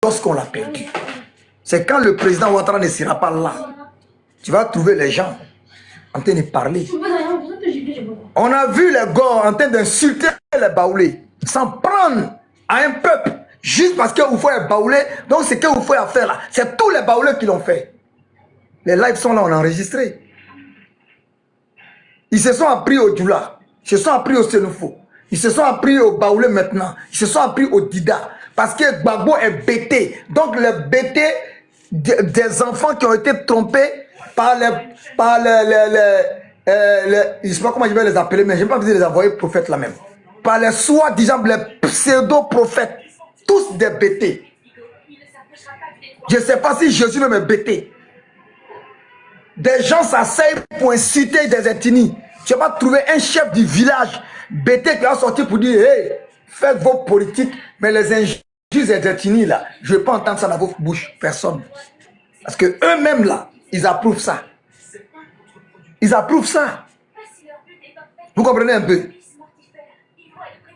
lorsqu'on l'a perdu. C'est quand le président Ouattara ne sera pas là. Tu vas trouver les gens en train de parler. On a vu les gars en train d'insulter les Baoulés, s'en prendre à un peuple, juste parce que vous faites Baoulé. Donc ce que vous faites faire là, c'est tous les Baoulés qui l'ont fait. Les lives sont là, on a enregistré. Ils se sont appris au Djoula, ils se sont appris au Sénoufo, ils se sont appris au Baoulé maintenant, ils se sont appris au Dida. Parce que Gbagbo est bêté. Donc le bêté des enfants qui ont été trompés par les je ne sais pas comment je vais les appeler, mais je n'ai pas besoin de les envoyer prophètes là même. Par les soi-disant, les pseudo-prophètes, tous des bêtés. Je ne sais pas si Jésus même est bêté. Des gens s'asseyent pour inciter des ethnies. Tu vas trouver un chef du village bêté qui va sortir pour dire, hey, faites vos politiques, mais les injustes des ethnies là, je ne vais pas entendre ça dans vos bouches, personne. Parce que eux-mêmes là, ils approuvent ça. Ils approuvent ça. Vous comprenez un peu?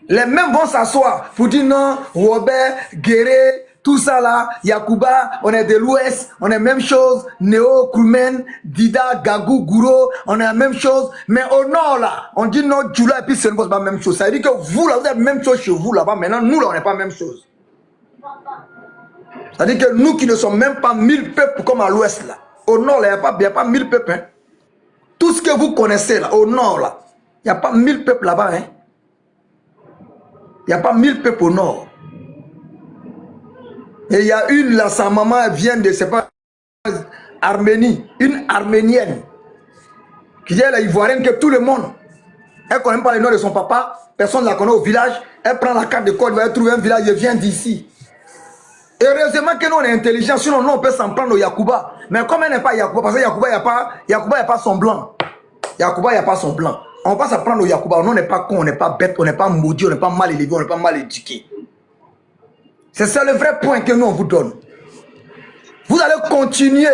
Les mêmes vont s'asseoir pour dire non, Robert, Guéré, tout ça là, Yacouba, on est de l'Ouest, on est même chose, Néo, Koumen, Dida, Gagou, Gouro, on est la même chose. Mais au nord là, on dit non, Djoula et puis c'est pas la même chose. Ça veut dire que vous là, vous êtes la même chose chez vous là-bas. Maintenant, nous là, on n'est pas la même chose. C'est-à-dire que nous qui ne sommes même pas 1000 peuples comme à l'Ouest là, au nord là, il n'y a pas 1000 peuples. Hein. Tout ce que vous connaissez là, au nord là, il n'y a pas 1000 peuples là-bas. Hein. Il n'y a pas 1000 peuples au nord. Et il y a une là, sa maman elle vient de, c'est pas, Arménie, une arménienne, qui est la ivoirienne que tout le monde, elle ne connaît pas le nom de son papa, personne ne la connaît au village, elle prend la carte de Côte d'Ivoire, elle trouve un village, elle vient d'ici. Heureusement que nous on est intelligents, sinon nous on peut s'en prendre au Yacouba. Mais comme elle n'est pas Yacouba, parce que Yacouba, il n'y a pas son blanc. Yacouba, il n'y a pas son blanc. On va s'apprendre au Yacouba. Nous, on n'est pas con, on n'est pas bête, on n'est pas maudit, on n'est pas mal élevé, on n'est pas mal éduqué. C'est ça le vrai point que nous, on vous donne. Vous allez continuer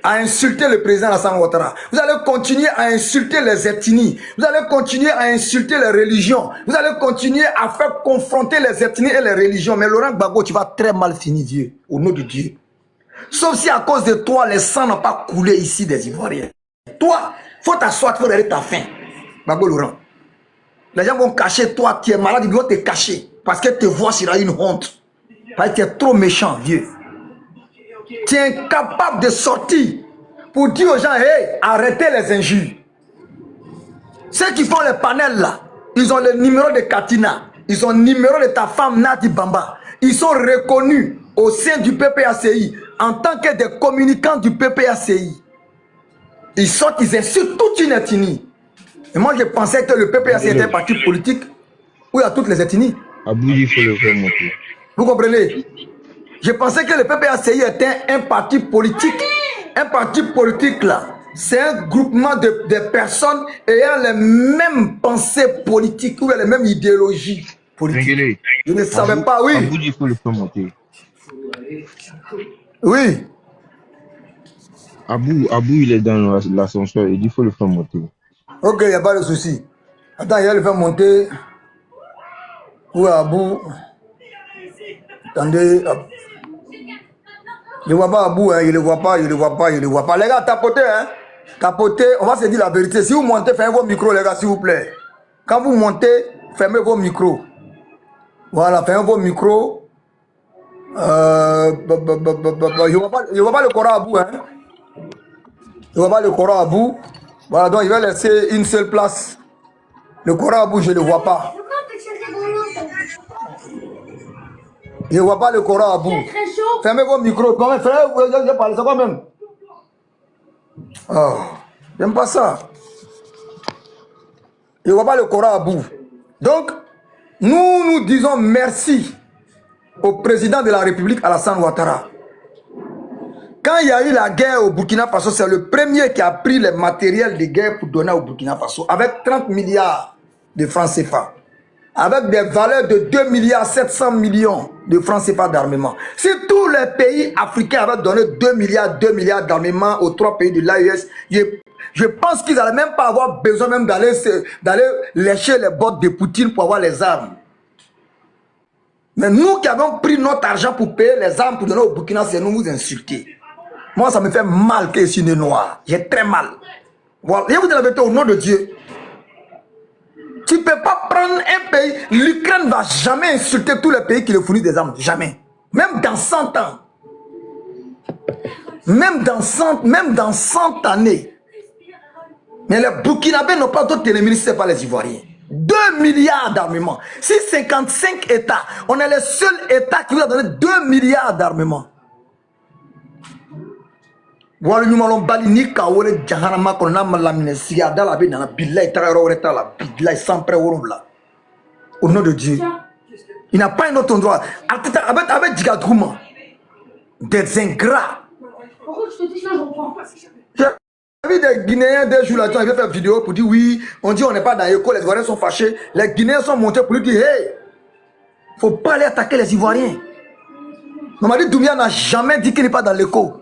à insulter le président Alassane Ouattara. Vous allez continuer à insulter les ethnies. Vous allez continuer à insulter les religions. Vous allez continuer à faire confronter les ethnies et les religions. Mais Laurent Gbagbo, tu vas très mal finir, Dieu, au nom de Dieu. Sauf si à cause de toi, les sangs n'ont pas coulé ici des Ivoiriens. Toi, il faut t'asseoir, il faut donner ta faim. Gbagbo Laurent. Les gens vont cacher toi, tu es malade, ils vont te cacher. Parce que te voir sera une honte. Parce que tu es trop méchant, Dieu. Tu es incapable de sortir pour dire aux gens, hey, arrêtez les injures. Ceux qui font les panels là, ils ont le numéro de Katina, ils ont le numéro de ta femme Nati Bamba. Ils sont reconnus au sein du PPACI en tant que des communicants du PPACI. Ils sortent, ils insultent toute une ethnie. Et moi, je pensais que le PPACI était un parti politique où il y a toutes les ethnies. Abou, il faut le faire monter. Vous comprenez? Je pensais que le PPACI était un parti politique. Un parti politique là, c'est un groupement de personnes ayant les mêmes pensées politiques ou les mêmes idéologies politiques. Je ne savais pas, oui. Abou, il faut le faire monter. Oui. Abou, il est dans l'ascenseur, il dit qu'il faut le faire monter. Ok, il n'y a pas de souci. Attends, il va le faire monter. Où est Abou? Attendez. Je ne vois pas Abou, hein. Il ne le voit pas, il ne le voit pas, il ne le voit pas. Les gars, tapotez, hein. Tapotez, on va se dire la vérité. Si vous montez, fermez vos micros, les gars, s'il vous plaît. Quand vous montez, fermez vos micros. Voilà, fermez vos micros. Je ne vois pas le Coran Abou, hein. Je ne vois pas le Coran Abou. Voilà, donc il va laisser une seule place. Le Coran Abou, je ne le vois pas. Je ne vois pas le Coran Abou. Fermez vos micros. Quand même, frère, vous allez parler ça quand même. Oh, j'aime pas ça. Je ne vois pas le Coran Abou. Donc, nous disons merci au président de la République, Alassane Ouattara. Quand il y a eu la guerre au Burkina Faso, c'est le premier qui a pris les matériels de guerre pour donner au Burkina Faso, avec 30 milliards de francs CFA, avec des valeurs de 2 milliards 700 millions de francs CFA d'armement. Si tous les pays africains avaient donné 2 milliards d'armement aux 3 pays de l'AES, je pense qu'ils n'allaient même pas avoir besoin même d'aller lécher les bottes de Poutine pour avoir les armes. Mais nous qui avons pris notre argent pour payer les armes pour donner au Burkina, c'est nous vous insulter. Moi, ça me fait mal que je suis né noir. J'ai très mal. Voilà. Et vous dites la vérité au nom de Dieu. Tu ne peux pas prendre un pays. L'Ukraine ne va jamais insulter tous les pays qui le fournissent des armes. Jamais. Même dans 100 ans. Même dans 100 années. Mais les Burkinabés n'ont pas d'autres ennemis, ce n'est pas les Ivoiriens. 2 milliards d'armements. Si 55 États, on est le seul État qui vous a donné 2 milliards d'armements. Voilà, nous allons baliner Kawole Jahanama qu'on a malaminé. Si à la vie dans la billahi, la billahi sans pré-là. Au nom de Dieu. Il n'a pas un autre endroit. Avec Digadouma. Des ingrats. Pourquoi je te dis ça, je comprends. J'ai vu des Guinéens des jours là, ils avaient fait une vidéo pour dire oui, on dit on n'est pas dans l'école, les Ivoiriens sont fâchés. Les Guinéens sont montés pour lui dire hey, faut pas aller attaquer les Ivoiriens. Mamadi Doumbia n'a jamais dit qu'il n'est pas dans l'école.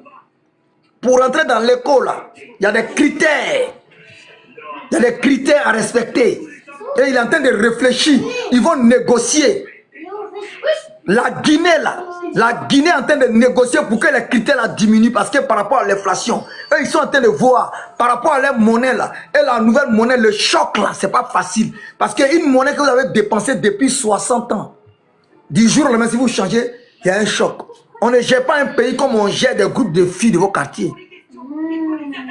Pour rentrer dans l'école là, il y a des critères. Il y a des critères à respecter. Et il est en train de réfléchir. Ils vont négocier. La Guinée là, la Guinée est en train de négocier pour que les critères là diminuent parce que par rapport à l'inflation, eux ils sont en train de voir par rapport à leur monnaie là et la nouvelle monnaie, le choc là, c'est pas facile parce qu'une monnaie que vous avez dépensée depuis 60 ans, du jour au lendemain si vous changez, il y a un choc. On ne gère pas un pays comme on gère des groupes de filles de vos quartiers.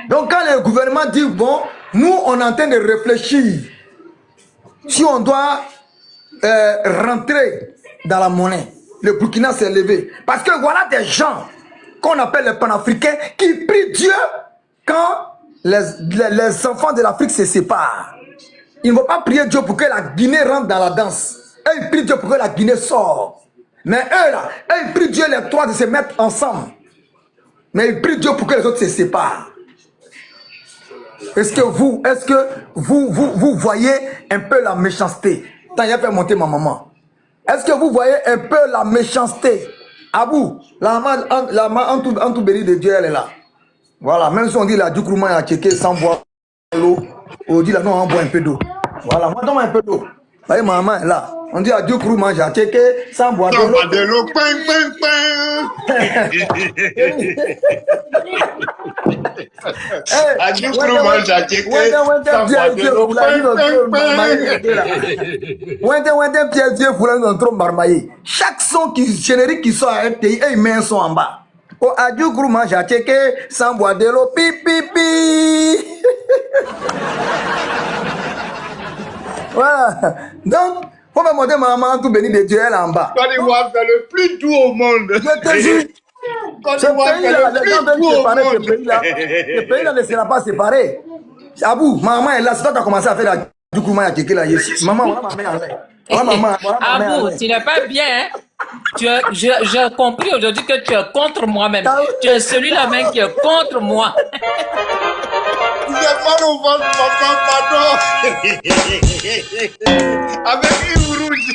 Donc quand le gouvernement dit bon, nous on est en train de réfléchir si on doit rentrer dans la monnaie. Le Burkina s'est levé. Parce que voilà des gens qu'on appelle les panafricains qui prient Dieu quand les enfants de l'Afrique se séparent. Ils ne vont pas prier Dieu pour que la Guinée rentre dans la danse. Eux, ils prient Dieu pour que la Guinée sorte. Mais eux là, ils prient Dieu les trois de se mettre ensemble. Mais ils prient Dieu pour que les autres se séparent. Est-ce que vous voyez un peu la méchanceté? Tant il a fait monter ma maman. Est-ce que vous voyez un peu la méchanceté? Abou, la main en tout béni de Dieu, elle est là. Voilà, même si on dit la Djoukrouma a checké sans boire l'eau, on dit là, non, on boit un peu d'eau. Voilà, moi, donne-moi un peu d'eau. Vous voyez, ma maman est là. On dit à Djoukrouma, j'ai checké sans boire de l'eau. A Djoukrouma, j'ai checké sans boire de l'eau. Chaque son générique qui sort à un pays, il met un son en bas. Oh, à Djoukrouma, j'ai checké sans boire de l'eau. Pi, pi, pi. Voilà. Donc, faut me montrer maman tout béni de Dieu, elle est en bas. Côte d'Ivoire, c'est le plus doux au monde. Je te jure. Côte Ce d'Ivoire, c'est pays-là, le les gens plus veulent doux au séparer ce monde. pays-là. Ce pays-là ne sera pas séparé. Abou, maman est là. C'est toi qui as commencé à faire la Djoukrouma à Kéké là. Maman, voilà ma mère en l'air. Voilà maman, voilà ma mère en Abou, l'air. tu n'es pas bien. Hein? J'ai compris aujourd'hui que tu es contre moi-même. Tu es celui-là même qui est contre moi. J'ai mal au ventre, papa, pardon. Avec une rouge.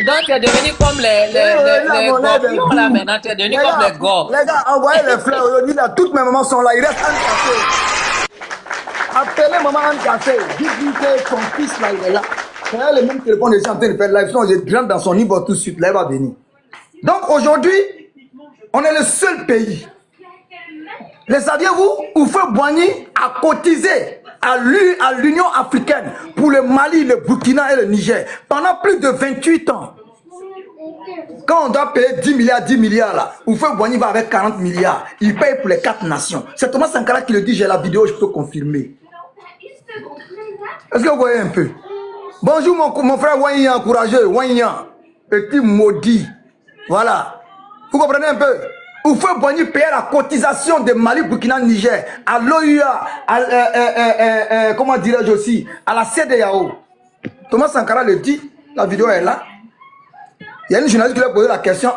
Donc tu es devenu comme les gorpions là maintenant. Tu es devenu comme les gors. Les gars, envoyez les fleurs aujourd'hui là. Toutes mes mamans sont là. Il reste un café. Appelez maman un café. Dites-lui que son fils là, il est là. C'est le même téléphone de en train de faire live. Sinon, je rentre dans son niveau tout de suite. Là, il va venir. Donc aujourd'hui, on est le seul pays. Les saviez-vous, Houphouët-Boigny a cotisé à l'Union africaine pour le Mali, le Burkina et le Niger pendant plus de 28 ans. Quand on doit payer 10 milliards là, Houphouët-Boigny va avec 40 milliards. Il paye pour les 4 nations. C'est Thomas Sankara qui le dit, j'ai la vidéo, je peux confirmer. Est-ce que vous voyez un peu? Bonjour mon frère Wanyan, courageux, Wanyan, petit maudit. Voilà. Vous comprenez un peu? Houphouët-Boigny payait la cotisation de Mali, Burkina, Niger, à l'OUA, comment dirais-je aussi, à la CEDEAO. Thomas Sankara le dit, la vidéo est là. Il y a une journaliste qui lui a posé la question,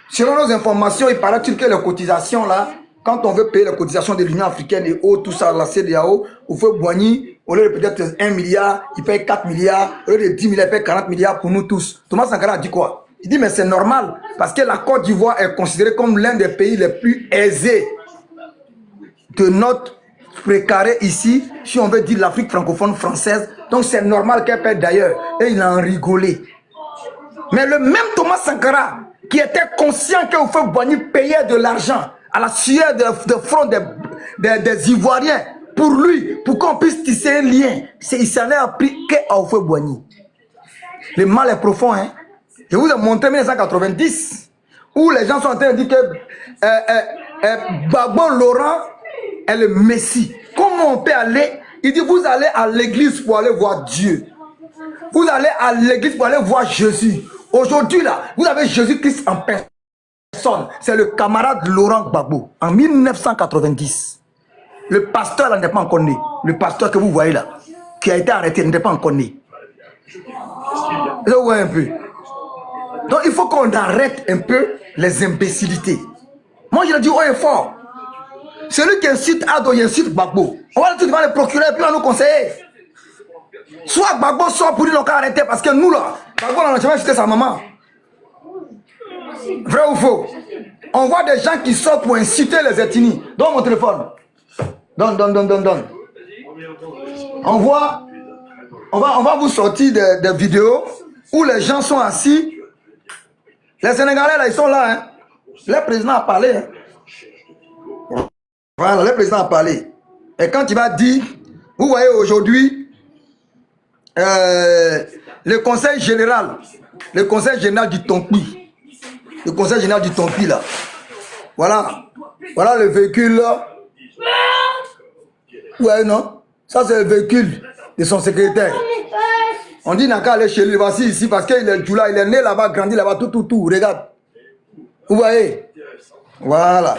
selon nos informations, il paraît-il que les cotisations là, quand on veut payer les cotisations de l'Union africaine et autres, tout ça, la CEDEAO, Houphouët-Boigny, au lieu de peut-être 1 milliard, il paye 4 milliards, au lieu de 10 milliards, il paye 40 milliards pour nous tous. Thomas Sankara a dit quoi? Il dit mais c'est normal, parce que la Côte d'Ivoire est considérée comme l'un des pays les plus aisés de notre précaré ici, si on veut dire l'Afrique francophone française, Donc c'est normal qu'elle perde d'ailleurs. Et il a en rigolé. Mais le même Thomas Sankara, qui était conscient que Houphouët-Boigny payait de l'argent à la sueur de front des Ivoiriens, pour lui, pour qu'on puisse tisser un lien, il s'en est appris qu'à Houphouët-Boigny. Le mal est profond, hein. Je vous ai montré 1990, où les gens sont en train de dire que Gbagbo Laurent est le Messie. Comment on peut aller? Il dit, vous allez à l'église pour aller voir Dieu. Vous allez à l'église pour aller voir Jésus. Aujourd'hui, là, vous avez Jésus-Christ en personne. C'est le camarade Laurent Gbagbo, en 1990. Le pasteur, là, n'est pas encore né. Le pasteur que vous voyez là, qui a été arrêté, n'est pas encore né. Vous voyez un peu. Donc, il faut qu'on arrête un peu les imbécilités. Moi, je le dis haut et fort. Celui qui incite Ado, il incite Gbagbo. On va tout devant le procureur et puis on va nous conseiller. Soit Gbagbo sort pour dire qu'on a arrêté parce que nous, là, Gbagbo, on n'a jamais incité sa maman. Vrai ou faux? On voit des gens qui sortent pour inciter les ethnies. Donne mon téléphone. Donne. On va vous sortir des vidéos où les gens sont assis. Les Sénégalais, là, ils sont là. Hein. Le président a parlé. Hein. Voilà, le président a parlé. Et quand il va dire, vous voyez aujourd'hui, le conseil général du Tompi. Le conseil général du Tompi, là. Voilà le véhicule, là. Ouais, non? Ça, c'est le véhicule de son secrétaire. On dit n'a qu'à aller chez lui, voici ici, parce qu'il est Djoula, il est né là-bas, grandi là-bas, tout, regarde. Vous voyez? Voilà.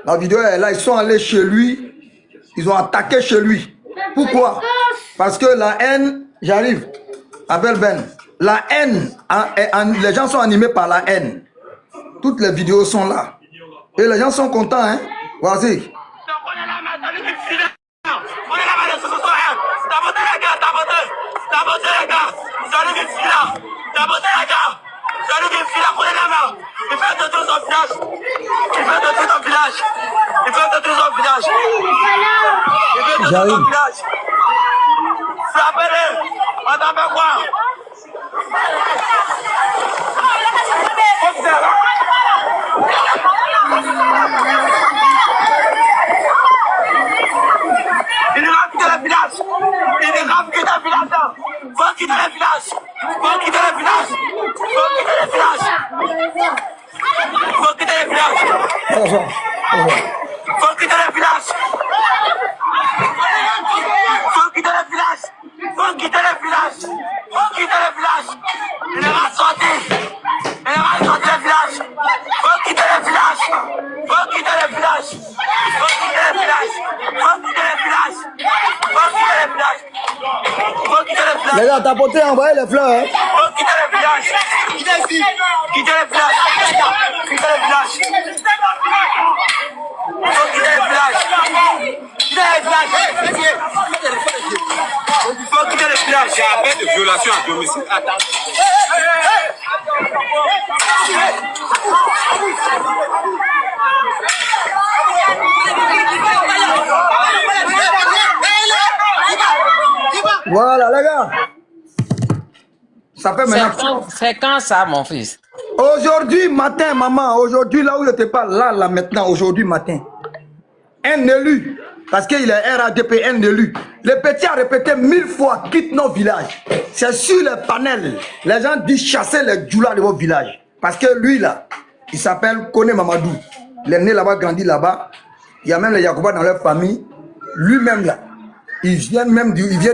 La vidéo est là, ils sont allés chez lui, ils ont attaqué chez lui. Pourquoi? Parce que la haine, j'arrive, Abel Ben, la haine, les gens sont animés par la haine. Toutes les vidéos sont là. Et les gens sont contents, hein? Voici. J'arrive. Les gars, tapotez, envoyez les fleurs. Hein. Faut quitter le village. Quittez le village. Quittez le village. Faut quitter le village. Faut quitter le village. J'ai appel de violation à domicile. Attends. Voilà les gars. Ça fait maintenant. C'est quand ça, mon fils? Aujourd'hui matin, maman. Aujourd'hui, là où je te parle, là, maintenant, aujourd'hui matin. Un élu, parce qu'il est RADP, un élu. Le petit a répété 1000 fois, quitte nos villages. C'est sur les panels. Les gens disent chasser les djoulas de vos villages. Parce que lui, là, il s'appelle Kone Mamadou. Il est né là-bas, grandi là-bas. Il y a même les Yacouba dans leur famille. Lui-même, là, il vient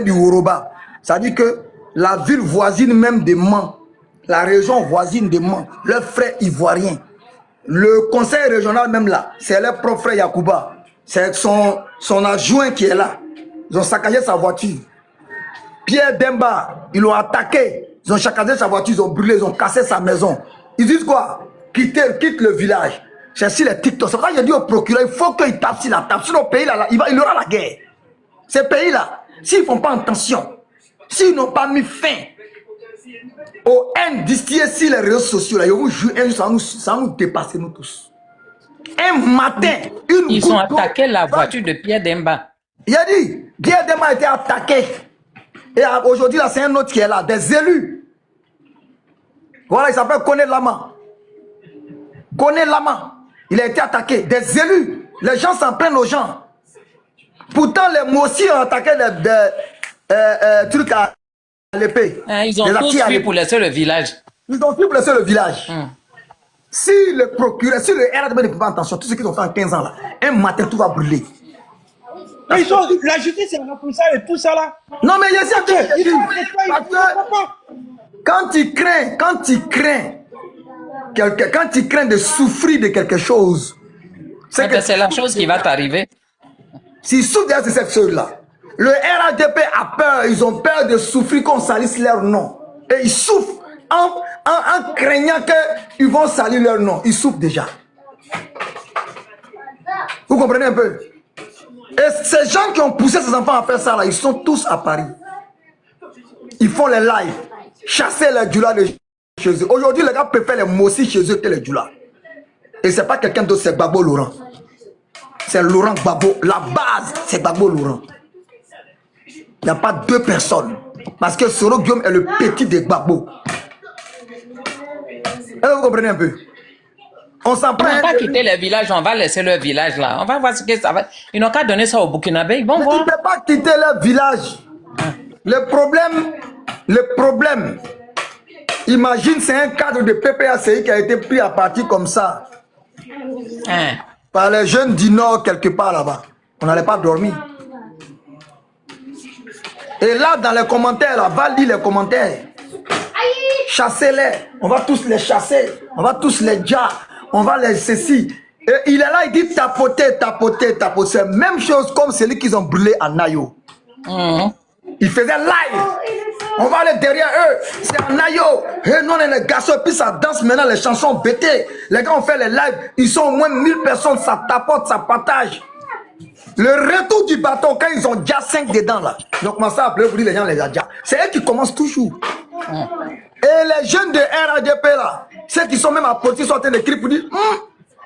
du Woroba. Ça dit que la ville voisine même de Mans, la région voisine de Mans, leur frère ivoirien, le conseil régional même là, c'est leur propre frère Yacouba. C'est son adjoint qui est là. Ils ont saccagé sa voiture. Pierre Demba, ils l'ont attaqué. Ils ont saccagé sa voiture, ils ont brûlé, ils ont cassé sa maison. Ils disent quoi? Quitte le village. C'est sur les TikTok. C'est pour ça que j'ai dit au procureur, il faut qu'il tape sur la table. Sinon, le pays là, il aura la guerre. Ces pays-là, s'ils ne font pas attention, s'ils n'ont pas mis fin aux haines distillées sur les réseaux sociaux, là, je vous jure, ça va nous dépasser nous tous. Un matin, ils ont attaqué la voiture de Pierre Demba. Il a dit, Pierre Demba a été attaqué. Et aujourd'hui, là, c'est un autre qui est là, des élus. Voilà, il s'appelle Kone Lama. Kone Lama, il a été attaqué. Des élus, les gens s'en prennent aux gens. Pourtant, les Mossi ont attaqué des trucs à l'épée. Ils ont tous fui pour laisser le village. Ils ont fui pour laisser le village. Si le procureur, si le RADB ne fait pas attention, tout ce qu'ils ont fait en 15 ans là, un matin tout va brûler. Mais ils ont, la justice est responsable et tout ça là. Non mais je sais que quand tu crains de souffrir de quelque chose, c'est la chose qui va t'arriver. S'ils souffrent de cette chose-là, le RADP a peur, ils ont peur de souffrir qu'on salisse leur nom. Et ils souffrent en craignant qu'ils vont salir leur nom. Ils souffrent déjà. Vous comprenez un peu? Et ces gens qui ont poussé ces enfants à faire ça, là, ils sont tous à Paris. Ils font les lives, chasser les djoulas de chez eux. Aujourd'hui, les gars préfèrent les Mossi chez eux que les djoulas. Et c'est pas quelqu'un d'autre, c'est Gbagbo Laurent. C'est Laurent Gbagbo. La base, c'est Gbagbo Laurent. Il n'y a pas deux personnes. Parce que Soro Guillaume est le petit de Gbagbo. Vous comprenez un peu? On s'en prend. On va pas quitter le village, on va laisser le village là. On va voir ce que ça va. Ils n'ont qu'à donner ça au Burkinabé, ils vont voir. Ils ne peuvent pas quitter leur village. Le problème, imagine c'est un cadre de PPACI qui a été pris à partir comme ça. Par les jeunes du Nord quelque part là-bas. On n'allait pas dormir. Et là, dans les commentaires, là, va lire les commentaires. Chassez-les. On va tous les chasser. On va tous les dire. On va les ceci. Et il est là, il dit tapoter, tapoter, tapoter. Même chose comme celui qu'ils ont brûlé à Nayo. Ils faisaient live. On va aller derrière eux. C'est à Nayo. Et non, les garçons, puis ça danse maintenant les chansons bêtées. Les gars ont fait les lives. Ils sont au moins 1000 personnes. Ça tapote, ça partage. Le retour du bâton, quand ils ont déjà 5 dedans là. Donc, moi, ça, après, vous dites les gens les a déjà. C'est eux qui commencent toujours. Et les jeunes de RADP là, ceux qui sont même à politique sont en train d'écrire pour dire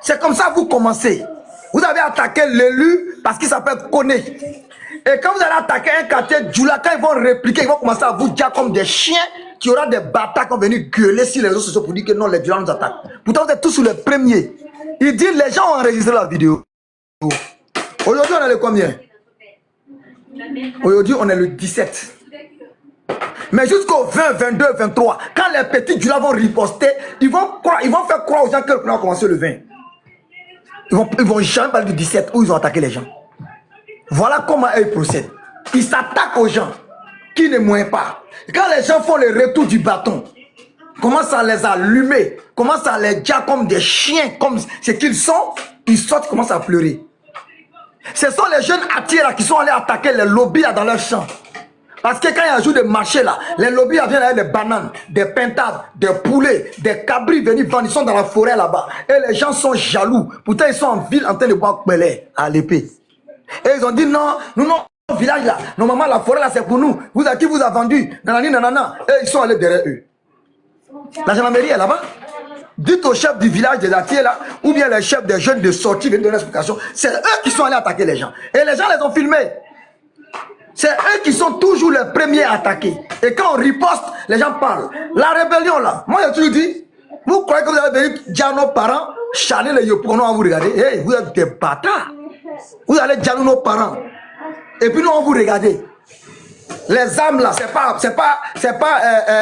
c'est comme ça que vous commencez. Vous avez attaqué l'élu parce qu'il s'appelle Kone. Et quand vous allez attaquer un quartier Djoula, quand ils vont répliquer, ils vont commencer à vous dire comme des chiens qui aura des bâtards qui vont venir gueuler sur les réseaux sociaux pour dire que non, les Djoula nous attaquent. Pourtant, vous êtes tous sur les premiers. Il dit les gens ont enregistré la vidéo. Aujourd'hui, on est le combien? Aujourd'hui, on est le 17. Mais jusqu'au 20, 22, 23, quand les petits Djoula vont riposter, ils vont faire croire aux gens que le plan a commencé le 20. Ils vont jamais parler du 17 où ils ont attaqué les gens. Voilà comment ils procèdent. Ils s'attaquent aux gens qui ne mouillent pas. Quand les gens font le retour du bâton, commencent à les allumer, commencent à les dire comme des chiens, comme ce qu'ils sont, ils sortent, ils commencent à pleurer. Ce sont les jeunes attirés là qui sont allés attaquer les lobbies là dans leur champ. Parce que quand il y a un jour de marché là, les lobbies viennent avec des bananes, des pintades, des poulets, des cabris venus vendre. Ils sont dans la forêt là-bas. Et les gens sont jaloux. Pourtant, ils sont en ville en train de boire pelé à l'épée. Et ils ont dit non, nous, notre village là, normalement la forêt là c'est pour nous. Vous à qui vous a vendu? Nanani, nanana. Et ils sont allés derrière eux. La gendarmerie est là-bas. Dites au chef du village des Atiers là, ou bien les chefs des jeunes de sortie viennent donner l'explication. C'est eux qui sont allés attaquer les gens. Et les gens les ont filmés. C'est eux qui sont toujours les premiers à attaquer. Et quand on riposte, les gens parlent. La rébellion là, moi j'ai toujours dit, vous croyez que vous allez venir dire à nos parents, chaler les yoponos à vous regarder? Hey, vous êtes des bâtards. Vous allez dire à nos parents. Et puis nous on vous regarder. Les âmes là, c'est pas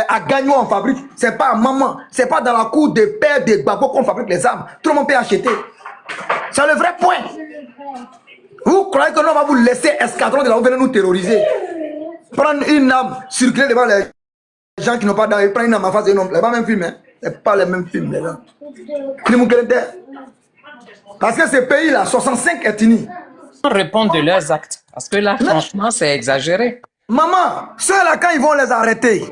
à Gagnon on fabrique, c'est pas à maman, c'est pas dans la cour des pères des Gbagbo qu'on fabrique les âmes. Tout le monde peut acheter. C'est le vrai point. Vous croyez que nous on va vous laisser escadron de là, vous venez nous terroriser. Prendre une âme, circuler devant les gens qui n'ont pas d'âme, prendre une âme en face de nous, c'est pas le même film, hein. C'est pas les mêmes films, les gens. Parce que ce pays là, 65 ethnies. Répondre de leurs actes. Parce que là, franchement, c'est exagéré. Maman, ceux-là, quand ils vont les arrêter,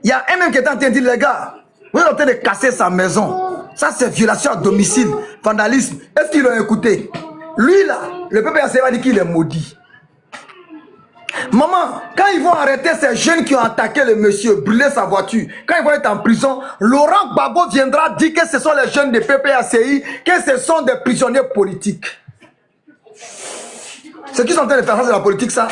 il y a un même qui est en train de dire, les gars, vous êtes en train de casser sa maison. Ça, c'est violation à domicile, vandalisme. Est-ce qu'ils l'ont écouté? Lui, là, le peuple va dire qu'il est maudit. Maman, quand ils vont arrêter ces jeunes qui ont attaqué le monsieur, brûler sa voiture, quand ils vont être en prison, Laurent Gbagbo viendra dire que ce sont les jeunes de PPACI, que ce sont des prisonniers politiques. Ce qu'ils sont en train de faire, ça, c'est la politique, ça.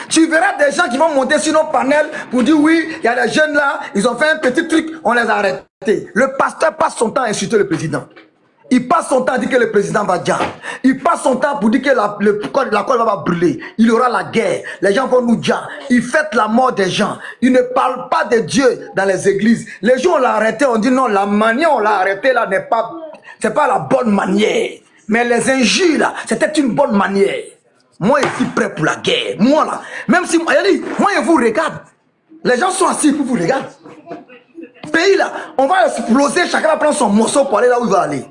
Tu verras des gens qui vont monter sur nos panels pour dire oui, il y a des jeunes là, ils ont fait un petit truc, on les a arrêtés. Le pasteur passe son temps à insulter le président. Il passe son temps à dire que le président va dire. Il passe son temps pour dire que la colle va brûler. Il y aura la guerre. Les gens vont nous dire. Il fête la mort des gens. Il ne parle pas de Dieu dans les églises. Les gens, on l'a arrêté. On dit non, la manière on l'a arrêté là n'est pas... C'est pas la bonne manière. Mais les injures là, c'était une bonne manière. Moi, je suis prêt pour la guerre. Moi là. Même si... moi, je vous regarde. Les gens sont assis pour vous regarder. Pays là, on va exploser. Chacun va prendre son morceau pour aller là où il va aller.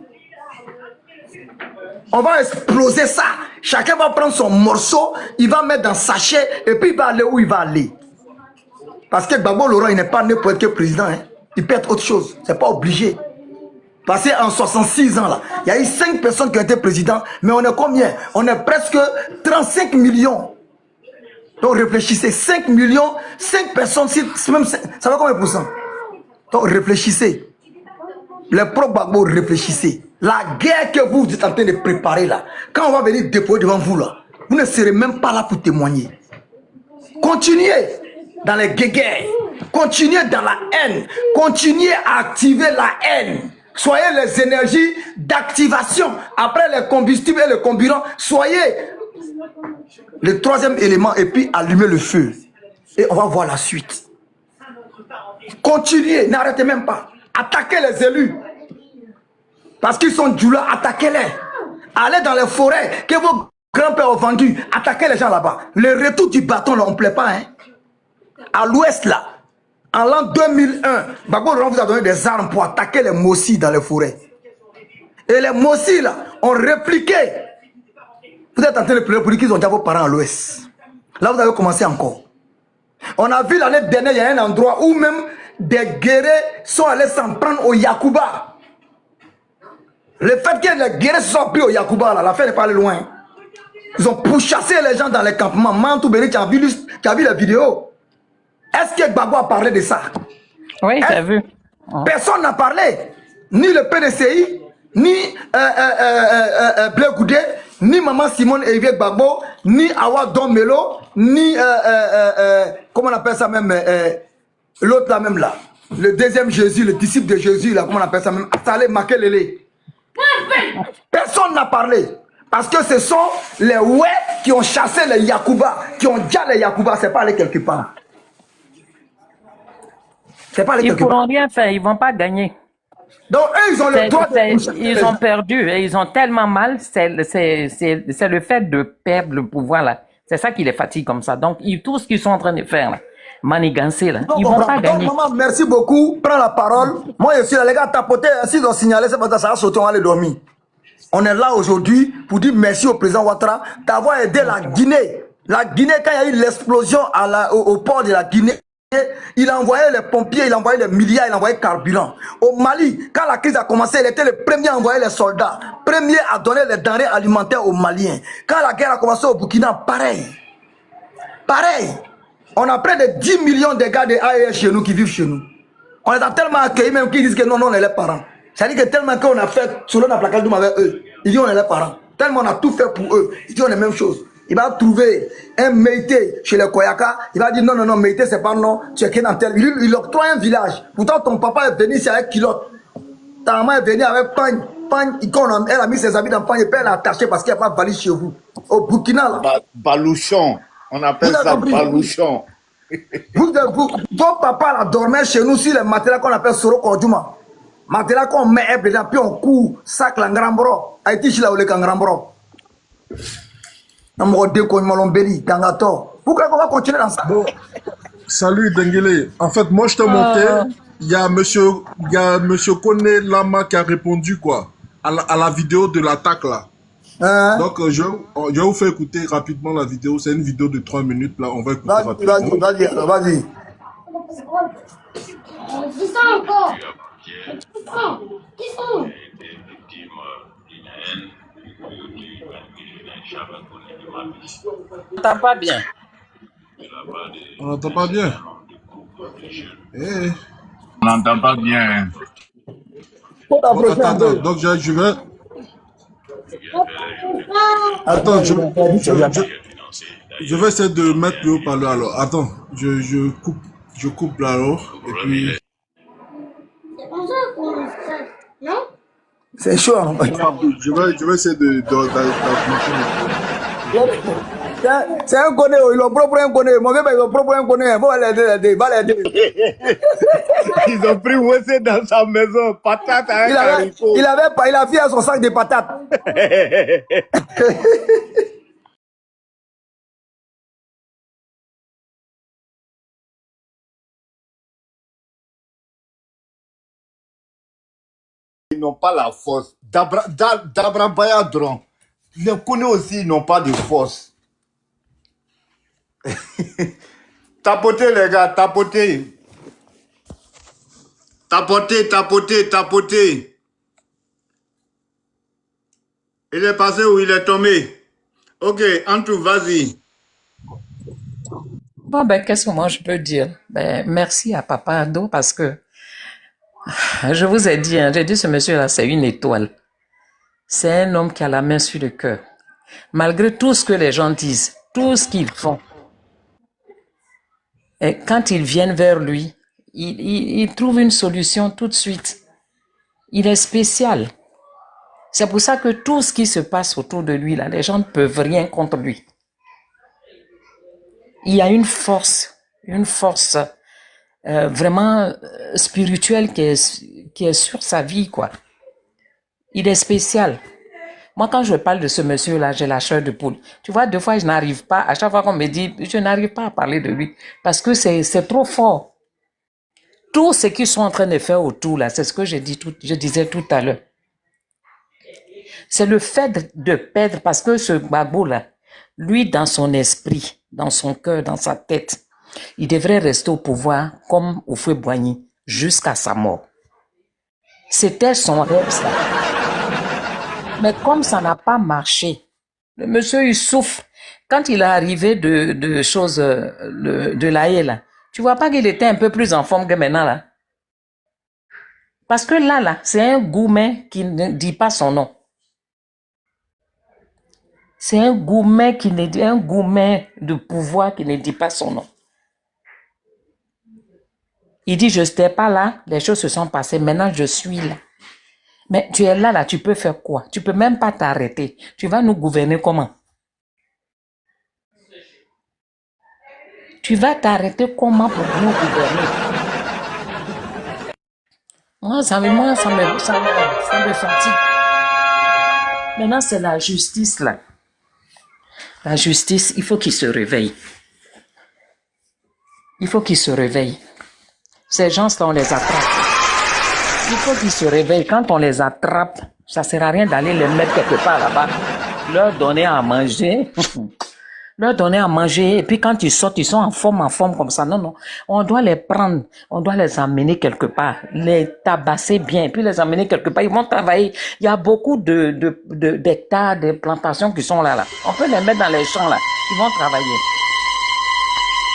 On va exploser ça. Chacun va prendre son morceau, il va mettre dans sachet et puis il va aller où il va aller. Parce que Gbagbo Laurent, il n'est pas né pour être président. Hein. Il peut être autre chose. C'est pas obligé. Parce qu'en 66 ans, là, il y a eu 5 personnes qui ont été présidents. Mais on est combien? On est presque 35 millions. Donc réfléchissez. 5 millions, 5 personnes, même 5, ça va combien de pourcents? Donc réfléchissez. Les pro-Gbagbo, réfléchissez. La guerre que vous êtes en train de préparer là, quand on va venir déposer devant vous là, vous ne serez même pas là pour témoigner. Continuez dans les guerres, continuez dans la haine, continuez à activer la haine. Soyez les énergies d'activation. Après les combustibles et le comburant, soyez le troisième élément et puis allumez le feu. Et on va voir la suite. Continuez, n'arrêtez même pas. Attaquez les élus. Parce qu'ils sont du là, attaquez-les. Allez dans les forêts que vos grands-pères ont vendues. Attaquez les gens là-bas. Le retour du bâton, là, on ne plaît pas. Hein? À l'ouest, là, en l'an 2001, Gbagbo Laurent vous a donné des armes pour attaquer les Mossi dans les forêts. Et les Mossi, là, ont répliqué. Vous êtes en train de pleurer pour dire qu'ils ont déjà vos parents à l'ouest. Là, vous avez commencé encore. On a vu l'année dernière, il y a un endroit où même des guerriers sont allés s'en prendre au Yakuba. Le fait que les guerriers se sont pris au Yakuba, là, l'affaire n'est pas allée loin. Ils ont pourchassé les gens dans les campements. Mantouberi, tu as vu les vidéos. Est-ce que Gbagbo a parlé de ça? Oui, j'ai vu. Personne n'a parlé. Ni le PDCI, ni Blé Goudé, ni Maman Simone Evier Gbagbo, ni Awa Don Melo, ni comment on appelle ça même, l'autre là même là. Le deuxième Jésus, le disciple de Jésus là, comment on appelle ça même, Salé Makelele. Personne n'a parlé. Parce que ce sont les ouais qui ont chassé les Yakuba, qui ont déjà les Yakuba, c'est pas aller quelque part. C'est pas aller quelque part. Ils ne pourront rien faire, ils ne vont pas gagner. Donc eux, ils ont le droit de... Ils ont perdu et ils ont tellement mal, c'est le fait de perdre le pouvoir là. C'est ça qui les fatigue comme ça. Donc tout ce qu'ils sont en train de faire là, manigancer là, ils ne vont pas gagner. Donc, maman, merci beaucoup. Prends la parole. Moi, je suis là, les gars, tapoter. S'ils ont signalé, c'est parce que ça va sauter, on va aller dormir. On est là aujourd'hui pour dire merci au président Ouattara d'avoir aidé la Guinée. La Guinée, quand il y a eu l'explosion au port de la Guinée, il a envoyé les pompiers, il a envoyé les milliards, il a envoyé carburant. Au Mali, quand la crise a commencé, il était le premier à envoyer les soldats, premier à donner les denrées alimentaires aux Maliens. Quand la guerre a commencé au Burkina, pareil. Pareil. On a près de 10 millions de gars de AES chez nous qui vivent chez nous. On les a tellement accueillis même qu'ils disent que non, non, on est les parents. C'est-à-dire que tellement qu'on a fait selon la plaque d'homme avec eux, ils disent on est les parents. Tellement on a tout fait pour eux, ils disent on est la même chose. Il va trouver un Meïté chez les Koyaka, il va dire non, non, non, Meïté c'est pas non, tu es qu'un dans tel. Il octroie un village. Pourtant ton papa est venu ici avec kilote. Ta maman est venue avec pagne. Elle a mis ses habits dans pagne et puis elle a attaché parce qu'il n'y a pas de valise chez vous. Au Burkina là. Balouchon. On appelle ça balouchon. Ton papa là, dormait chez nous sur les matelas qu'on appelle Soro Kodjuma. Matelas qu'on met dedans, puis on coud, sac l'angrambro. Aïti chila ou le kangrambro. Pourquoi on va continuer dans ça? Bon, salut Denguele. En fait, moi je t'ai monté. Il y a monsieur Kone Lama qui a répondu quoi à la vidéo de l'attaque là. Donc je vais vous faire écouter rapidement la vidéo. C'est une vidéo de 3 minutes là. On va écouter rapidement. Vas-y. C'est ça encore. Qui sont? On n'entend pas bien. On n'entend pas bien. On n'entend pas bien. Bon, attends, donc je vais... Attends, Je vais essayer de mettre le haut-parleur alors. Attends, je coupe là alors. Et puis. C'est comme ça qu'on se fait, non? C'est chaud. Hein? Je vais essayer de C'est un conné, il a propre un conné. Mon gars, il a propre un conné. Va l'aider. Ils ont pris Wessé dans sa maison. Patate avec haricot. Il a fait son sac de patates. Ils n'ont pas la force. Dabra Bayadron. Les Kone aussi, ils n'ont pas de force. Tapotez, les gars, tapotez. Tapotez. Il est passé où il est tombé. Ok, Antou, vas-y. Bon, ben, qu'est-ce que moi je peux dire? Ben, merci à Papa Ado parce que je vous ai dit, hein, j'ai dit ce monsieur-là, c'est une étoile. C'est un homme qui a la main sur le cœur. Malgré tout ce que les gens disent, tout ce qu'ils font, et quand ils viennent vers lui, il trouve une solution tout de suite. Il est spécial. C'est pour ça que tout ce qui se passe autour de lui, là, les gens ne peuvent rien contre lui. Il y a une force vraiment spirituelle qui est sur sa vie, quoi. Il est spécial. Moi, quand je parle de ce monsieur-là, j'ai la chair de poule. Tu vois, des fois, je n'arrive pas, à chaque fois qu'on me dit, je n'arrive pas à parler de lui parce que c'est trop fort. Tout ce qu'ils sont en train de faire autour, là, c'est ce que je disais tout à l'heure. C'est le fait de perdre, parce que ce Gbagbo-là, lui, dans son esprit, dans son cœur, dans sa tête, il devrait rester au pouvoir comme Houphouët-Boigny jusqu'à sa mort. C'était son rêve, ça. Mais comme ça n'a pas marché, le monsieur, il souffre. Quand il est arrivé de l'AE, là, tu vois pas qu'il était un peu plus en forme que maintenant, là? Parce que là, c'est un gourmet qui ne dit pas son nom. C'est un gourmet de pouvoir qui ne dit pas son nom. Il dit, je n'étais pas là, les choses se sont passées, maintenant je suis là. Mais tu es là, tu peux faire quoi? Tu peux même pas t'arrêter. Tu vas nous gouverner comment? Tu vas t'arrêter comment pour nous gouverner? Moi, ça me fatigue. Maintenant, c'est la justice, là. La justice, il faut qu'il se réveille. Il faut qu'il se réveille. Ces gens-là, on les attrape. Il faut qu'ils se réveillent. Quand on les attrape, ça ne sert à rien d'aller les mettre quelque part là-bas. Leur donner à manger. Leur donner à manger. Et puis quand ils sortent, ils sont en forme comme ça. Non, non. On doit les prendre. On doit les emmener quelque part. Les tabasser bien. Et puis les emmener quelque part. Ils vont travailler. Il y a beaucoup d'hectares, de plantations qui sont là. On peut les mettre dans les champs là. Ils vont travailler.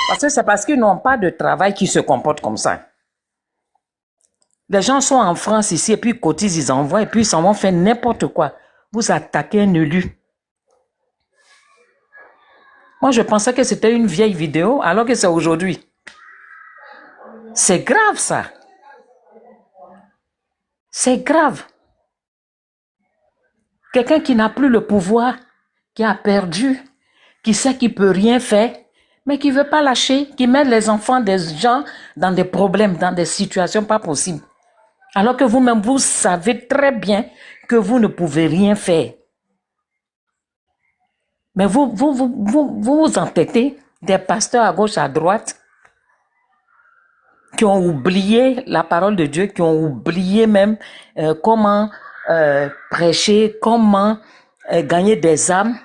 Parce que c'est parce qu'ils n'ont pas de travail qu'ils se comportent comme ça. Les gens sont en France ici et puis ils cotisent, ils envoient et puis ils s'en vont faire n'importe quoi. Vous attaquez un élu. Moi, je pensais que c'était une vieille vidéo alors que c'est aujourd'hui. C'est grave ça. C'est grave. Quelqu'un qui n'a plus le pouvoir, qui a perdu, qui sait qu'il ne peut rien faire, mais qui ne veut pas lâcher, qui met les enfants des gens dans des problèmes, dans des situations pas possibles. Alors que vous-même, vous savez très bien que vous ne pouvez rien faire. Mais vous entêtez des pasteurs à gauche, à droite, qui ont oublié la parole de Dieu, qui ont oublié même comment prêcher, comment gagner des âmes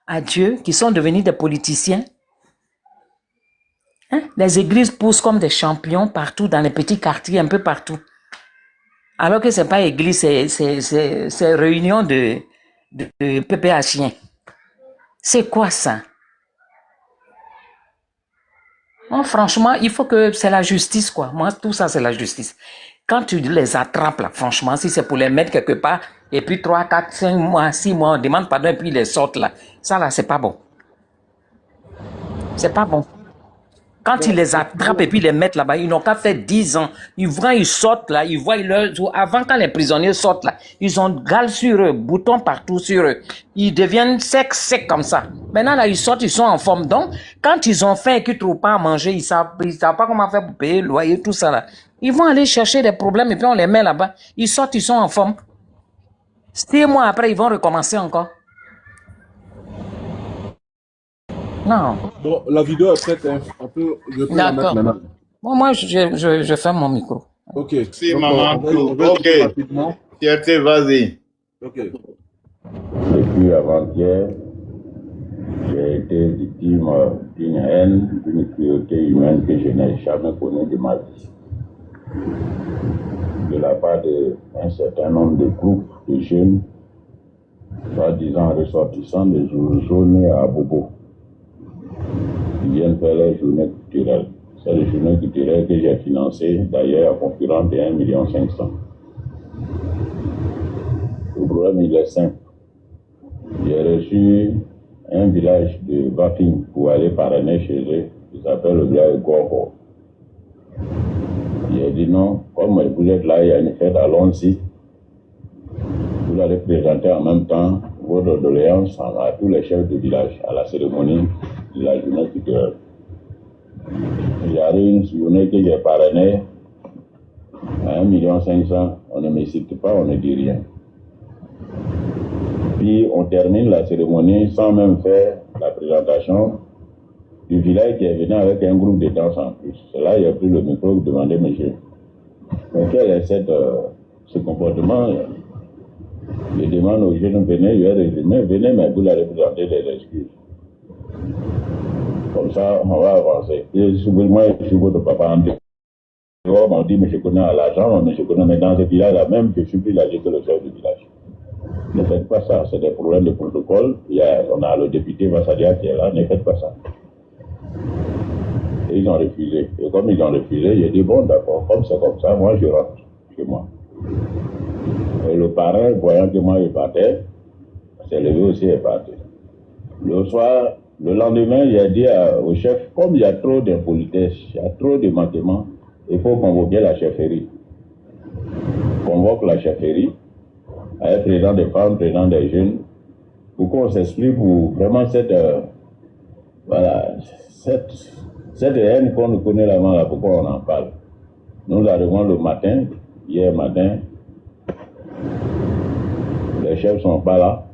à Dieu, qui sont devenus des politiciens. Hein? Les églises poussent comme des champions partout, dans les petits quartiers, un peu partout. Alors que ce n'est pas église, c'est réunion de PPHiens. C'est quoi ça? Moi, franchement, il faut que c'est la justice, quoi. Moi, tout ça, c'est la justice. Quand tu les attrapes, là, franchement, si c'est pour les mettre quelque part, et puis 3, 4, 5 mois, 6 mois, on demande pardon, et puis ils les sortent, là. Ça, là, c'est pas bon. C'est pas bon. Quand ils les attrapent et puis les mettent là-bas, ils n'ont qu'à faire 10 ans. Ils voient, ils sortent là, ils voient avant quand les prisonniers sortent là, ils ont gale sur eux, boutons partout sur eux. Ils deviennent secs comme ça. Maintenant là, ils sortent, ils sont en forme. Donc, quand ils ont faim et qu'ils ne trouvent pas à manger, ils savent pas comment faire pour payer le loyer, tout ça là. Ils vont aller chercher des problèmes et puis on les met là-bas. Ils sortent, ils sont en forme. 6 mois après, ils vont recommencer encore. Non. Bon, la vidéo est prête, hein. Je peux la mettre D'accord. maintenant. Bon, moi, je ferme mon micro. Ok. Si, Donc, maman, on va ok. rapidement. Fierté, vas-y. Ok. Depuis avant-hier, j'ai été victime d'une haine, d'une cruauté humaine que je n'ai jamais connue de ma vie. De la part d'un certain nombre de groupes de jeunes, soi-disant ressortissants des jours nés à Bobo, qui viennent faire les journées culturelles. C'est les journées culturelles que j'ai financées, d'ailleurs, à concurrence de 1,5 million. Le problème, il est simple. J'ai reçu un village de Bafing pour aller parrainer chez eux, qui s'appelle le village de Gorgo. J'ai dit non, comme vous êtes là, il y a une fête, allons-y. Vous allez présenter en même temps votre doléance à tous les chefs de village, à la cérémonie de la journée culturelle. J'arrive une journée que j'ai parrainée à 1,5 million, on ne me cite pas, on ne dit rien. Puis on termine la cérémonie sans même faire la présentation du village qui est venu avec un groupe de danse en plus. C'est là il a pris le micro pour demander, monsieur, mais quel est ce comportement? Je demande aux jeunes, venez, je vais résumer, venez, mais vous allez présenter des excuses. Comme ça, on va avancer. Et moi, je suis votre papa en dehors, on dit, mais je connais à l'argent, mais je connais, mais dans ce village-là même, je suis plus âgé que le chef du village. Ne faites pas ça, c'est des problèmes de protocole. On a le député Vassadia qui est là, ne faites pas ça. Et ils ont refusé. Et comme ils ont refusé, j'ai dit, bon, d'accord, comme c'est comme ça, moi je rentre chez moi. Et le parrain, voyant que moi je partais, s'est levé aussi et parti. Le soir, le lendemain, j'ai dit au chef, comme il y a trop d'impolitesse, il y a trop de manquements, il faut convoquer la chefferie. Convoque la chefferie, avec président des femmes, président des jeunes, pour qu'on s'explique pour vraiment cette haine qu'on nous connaît là-bas, pourquoi on en parle. Nous arrivons le matin, hier matin, les chefs ne sont pas là.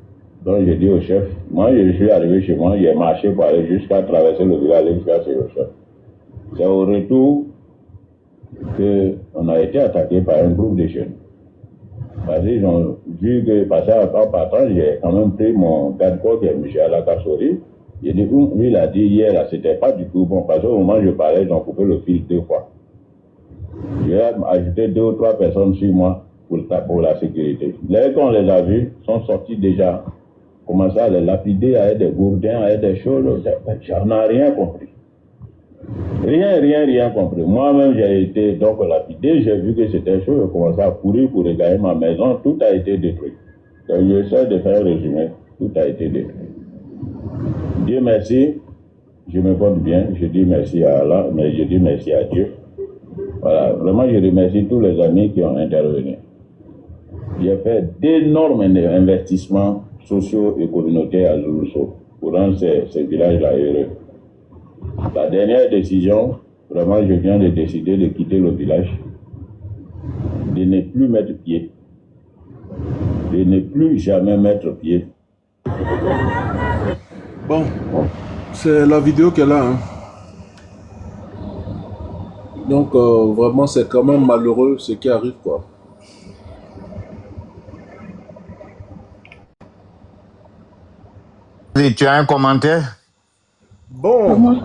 Donc je dis au chef, moi je suis arrivé chez moi, j'ai marché pour aller jusqu'à traverser le village jusqu'à chez le chef. C'est au retour qu'on a été attaqué par un groupe de jeunes. Parce qu'ils ont vu que, en partant, j'ai quand même pris mon garde-corps qui est M. Alakassori. J'ai dit, lui, il a dit hier, là, c'était pas du tout bon. Parce qu'au moment où je parlais, ils ont coupé le fil 2 fois. J'ai ajouté 2 ou 3 personnes sur moi pour la sécurité. Là, quand on les a vus, sont sortis déjà, commencé à les lapider avec des gourdins, avec des choses. J'en ai rien compris. Rien compris. Moi-même, j'ai été donc lapidé, j'ai vu que c'était chaud, j'ai commencé à courir pour regagner ma maison, tout a été détruit. Donc, j'essaie de faire un résumé, tout a été détruit. Dieu merci, je me porte bien, je dis merci à Allah, mais je dis merci à Dieu. Voilà, vraiment, je remercie tous les amis qui ont intervenu. J'ai fait d'énormes investissements sociaux et communautaires à Zuluso pour rendre ces villages-là heureux. La dernière décision, vraiment, je viens de décider de quitter le village, de ne plus mettre pied, de ne plus jamais mettre pied. Bon, c'est la vidéo qu'elle a. Hein. Donc, vraiment, c'est quand même malheureux ce qui arrive, quoi. Tu as un commentaire? Bon,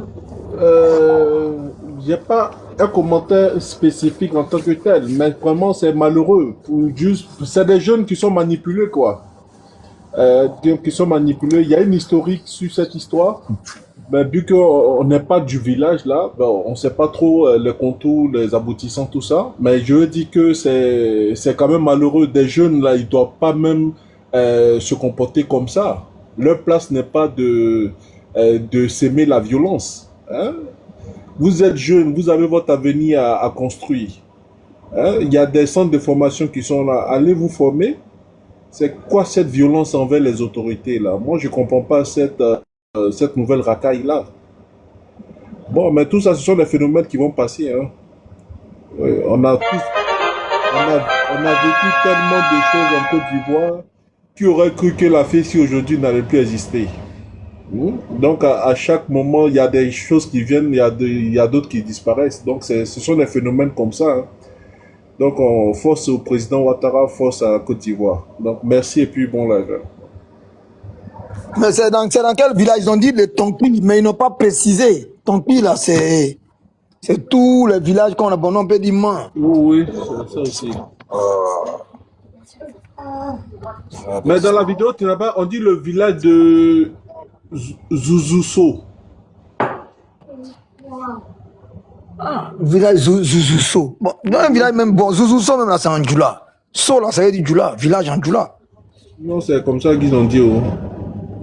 j'ai pas un commentaire spécifique en tant que tel, mais vraiment c'est malheureux. C'est des jeunes qui sont manipulés, quoi. Qui sont manipulés. Il y a une historique sur cette histoire, mais vu qu'on n'est pas du village là, ben, on ne sait pas trop les contours, les aboutissants, tout ça. Mais je dis que c'est quand même malheureux. Des jeunes là, ils doivent pas même se comporter comme ça. Leur place n'est pas de s'aimer la violence. Hein? Vous êtes jeunes, vous avez votre avenir à construire. Hein? Il y a des centres de formation qui sont là. Allez vous former. C'est quoi cette violence envers les autorités là? Moi, je ne comprends pas cette nouvelle racaille là. Bon, mais tout ça, ce sont des phénomènes qui vont passer. Hein. On a vécu tellement de choses en Côte d'Ivoire qui aurait cru que la fille aujourd'hui n'allait plus exister. Donc, à chaque moment, il y a des choses qui viennent, il y a d'autres qui disparaissent. Donc, ce sont des phénomènes comme ça. Hein. Donc, on force au président Ouattara, force à Côte d'Ivoire. Donc, merci et puis bon live. Mais c'est dans quel village? Ils ont dit le Tonki, mais ils n'ont pas précisé. Tonki, là, c'est tous les villages qu'on a, bon, on peut dire man. Oui, c'est ça aussi. Mais dans la vidéo, tu n'as pas, on dit le village de Zouzousso. Village Zouzousso. Bon, dans un village même, bon, Zouzousso même là, c'est en Djoula. So là, ça veut dire Djoula, village en Djoula. Non, c'est comme ça qu'ils ont dit. Oh.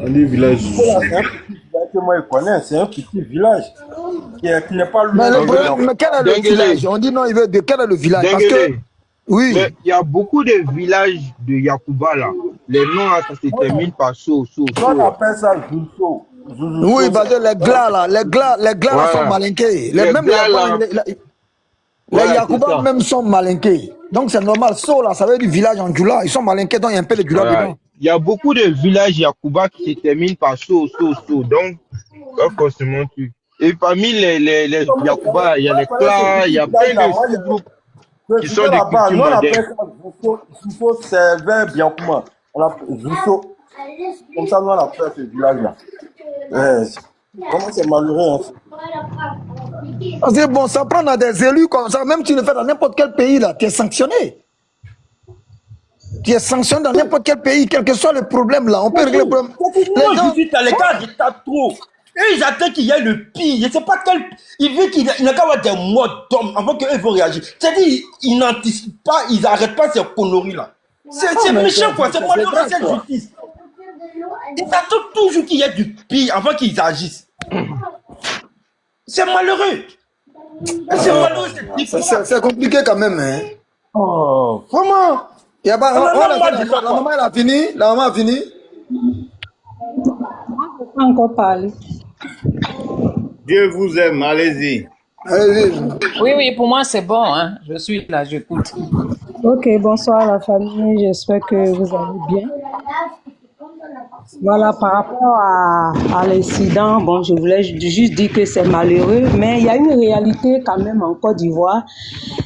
On dit village Zouzousso. C'est un petit village que moi je connais, c'est un petit village qui n'est pas Mais, loin. mais quel est le village? On dit non, il veut de quel est le village? Parce que, oui. Mais il y a beaucoup de villages de Yacouba là. Les noms là, ça se termine par So. On appelle ça Zouzou. Oui, parce que les glas là, les glas là sont malinqués. Même les Yacouba même sont malinqués. Donc c'est normal. So là, ça veut dire village en Djoula. Ils sont malinqués, donc il y a un peu de Djoula dedans. Il y a beaucoup de villages Yacouba qui se terminent par So. Donc, pas forcément tu. Et parmi les Yacouba, il y a les clans, il y a plein de sous-groupes qui sont des cultures modernes. On appelle modernes. ça Zouzou, c'est vers Biancouma. On appelle Zouzou. Comme ça, nous on appelle ce village-là. Vraiment, c'est malheureux. Parce que bon, ça prend dans des élus comme ça, même si tu le fais dans n'importe quel pays, là, tu es sanctionné. Tu es sanctionné dans n'importe quel pays, quel que soit le problème, là. On peut régler le problème. Les gens, les gars, ils tapent trop. Et ils attendent qu'il y ait le pire. Je ne sais pas quel. Ils veulent qu'il n'y ait qu'à avoir des morts d'hommes avant qu'eux vont réagir. C'est-à-dire, ils n'anticipent pas, ils n'arrêtent pas ces conneries-là. C'est méchant, quoi. C'est malheureux, cette justice. Ils attendent toujours qu'il y ait du pire avant qu'ils agissent. C'est malheureux. C'est malheureux, c'est compliqué quand même, hein. Oh, vraiment. Il y a pas, la maman, elle a fini. La maman a fini. Moi, je peux encore parler. Dieu vous aime, allez-y. Allez-y. Oui, pour moi, c'est bon. Hein. Je suis là, j'écoute. Ok, bonsoir la famille. J'espère que vous allez bien. Voilà, par rapport à l'incident, bon, je voulais juste dire que c'est malheureux, mais il y a une réalité quand même en Côte d'Ivoire,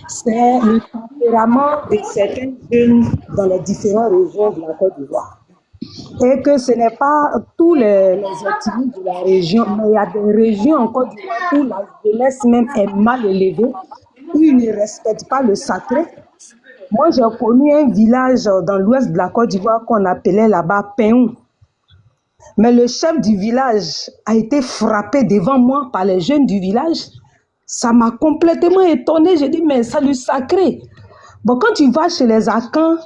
c'est le tempérament de certains jeunes dans les différentes régions de la Côte d'Ivoire. Et que ce n'est pas tous les activistes de la région, mais il y a des régions en Côte d'Ivoire où la jeunesse même est mal élevée, où ils ne respectent pas le sacré. Moi, j'ai connu un village dans l'ouest de la Côte d'Ivoire qu'on appelait là-bas Péon. Mais le chef du village a été frappé devant moi par les jeunes du village. Ça m'a complètement étonnée. J'ai dit, mais c'est le sacré. Bon, quand tu vas chez les Akans,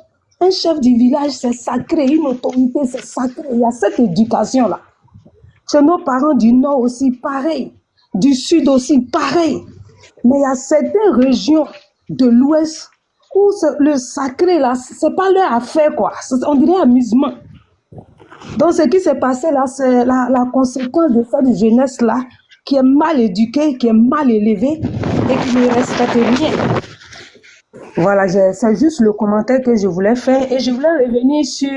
un chef du village, c'est sacré. Une autorité, c'est sacré. Il y a cette éducation-là. Chez nos parents du Nord aussi, pareil. Du Sud aussi, pareil. Mais il y a certaines régions de l'Ouest où le sacré, là, c'est pas leur affaire, quoi. On dirait amusement. Donc, ce qui s'est passé là, c'est la conséquence de cette jeunesse-là qui est mal éduquée, qui est mal élevée et qui ne respecte rien. Voilà, c'est juste le commentaire que je voulais faire et je voulais revenir sur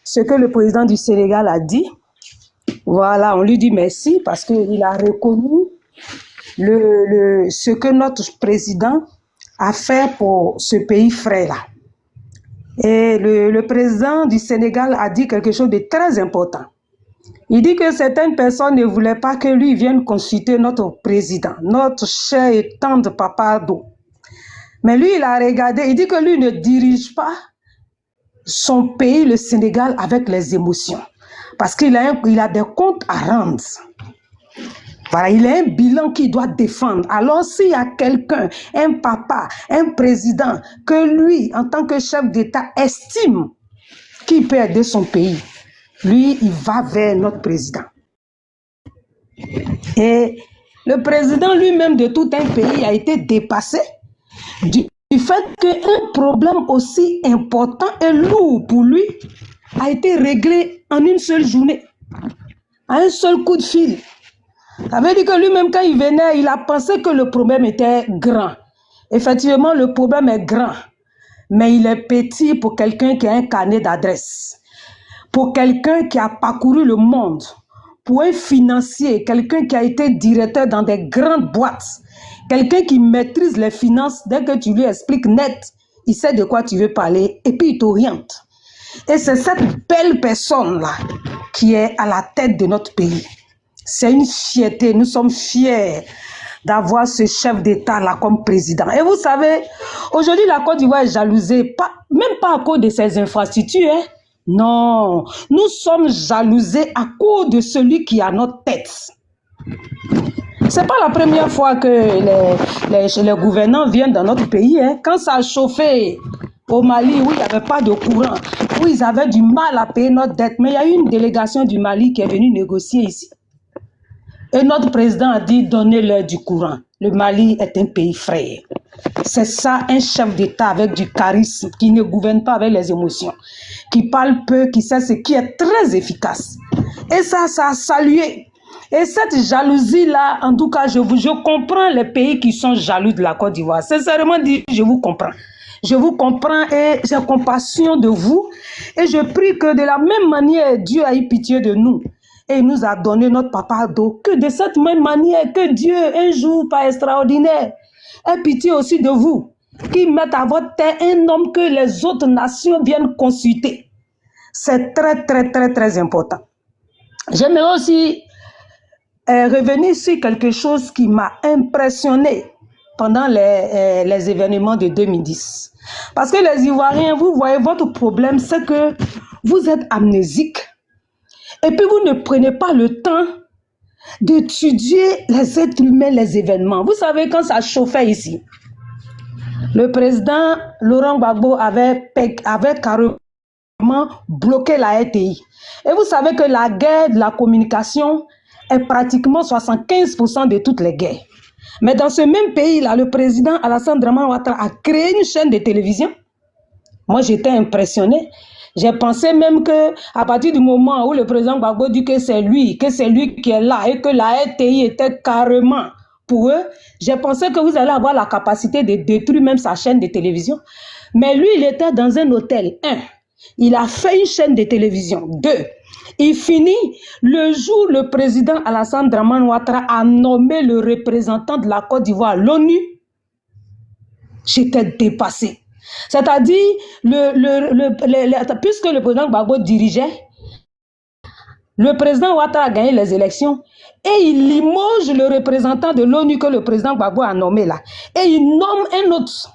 ce que le président du Sénégal a dit. Voilà, on lui dit merci parce qu'il a reconnu ce que notre président a fait pour ce pays frère-là. Et le président du Sénégal a dit quelque chose de très important. Il dit que certaines personnes ne voulaient pas que lui vienne consulter notre président, notre cher et tendre papa d'eau. Mais lui, il a regardé, il dit que lui ne dirige pas son pays, le Sénégal, avec les émotions. Parce qu'il a des comptes à rendre. Voilà, il a un bilan qu'il doit défendre. Alors, s'il y a quelqu'un, un papa, un président, que lui, en tant que chef d'État, estime qu'il peut aider son pays, lui, il va vers notre président. Et Le président lui-même de tout un pays a été dépassé du fait qu'un problème aussi important et lourd pour lui a été réglé en une seule journée, à un seul coup de fil. Ça veut dire que lui-même, quand il venait, il a pensé que le problème était grand. Effectivement, le problème est grand, mais il est petit pour quelqu'un qui a un carnet d'adresses, pour quelqu'un qui a parcouru le monde, pour un financier, quelqu'un qui a été directeur dans des grandes boîtes, quelqu'un qui maîtrise les finances. Dès que tu lui expliques net, il sait de quoi tu veux parler et puis il t'oriente. Et c'est cette belle personne-là qui est à la tête de notre pays. C'est une fierté, nous sommes fiers d'avoir ce chef d'État-là comme président. Et vous savez, aujourd'hui, la Côte d'Ivoire est jalousée, même pas à cause de ses infrastructures. Hein. Non, nous sommes jalousés à cause de celui qui est à notre tête. C'est pas la première fois que les gouvernants viennent dans notre pays. Hein. Quand ça a chauffé au Mali, où il n'y avait pas de courant, où ils avaient du mal à payer notre dette, mais il y a eu une délégation du Mali qui est venue négocier ici. Et notre président a dit, donnez-leur du courant. Le Mali est un pays frère. C'est ça, un chef d'État avec du charisme, qui ne gouverne pas avec les émotions, qui parle peu, qui sait ce qui est très efficace. Et ça a salué. Et cette jalousie-là, en tout cas, je comprends les pays qui sont jaloux de la Côte d'Ivoire. Sincèrement dit, je vous comprends. Je vous comprends et j'ai compassion de vous. Et je prie que de la même manière, Dieu a eu pitié de nous. Et il nous a donné notre papa Ado, que de cette même manière que Dieu, un jour, par extraordinaire, ait pitié aussi de vous, qui mette à votre tête un homme que les autres nations viennent consulter. C'est très, très, très, très important. J'aimerais aussi revenir sur quelque chose qui m'a impressionné pendant les événements de 2010. Parce que les Ivoiriens, vous voyez, votre problème, c'est que vous êtes amnésiques. Et puis vous ne prenez pas le temps d'étudier les êtres humains, les événements. Vous savez, quand ça chauffait ici, le président Laurent Gbagbo avait carrément bloqué la RTI. Et vous savez que la guerre de la communication est pratiquement 75% de toutes les guerres. Mais dans ce même pays-là, le président Alassane Dramane Ouattara a créé une chaîne de télévision. Moi, j'étais impressionnée. J'ai pensé même qu'à partir du moment où le président Gbagbo dit que c'est lui qui est là et que la RTI était carrément pour eux, j'ai pensé que vous allez avoir la capacité de détruire même sa chaîne de télévision. Mais lui, il était dans un hôtel. 1. Il a fait une chaîne de télévision. 2. Il finit le jour où le président Alassane Dramane Ouattara a nommé le représentant de la Côte d'Ivoire à l'ONU. J'étais dépassé. C'est-à-dire, puisque le président Gbagbo dirigeait, le président Ouattara a gagné les élections et il limoge le représentant de l'ONU que le président Gbagbo a nommé là. Et il nomme un autre,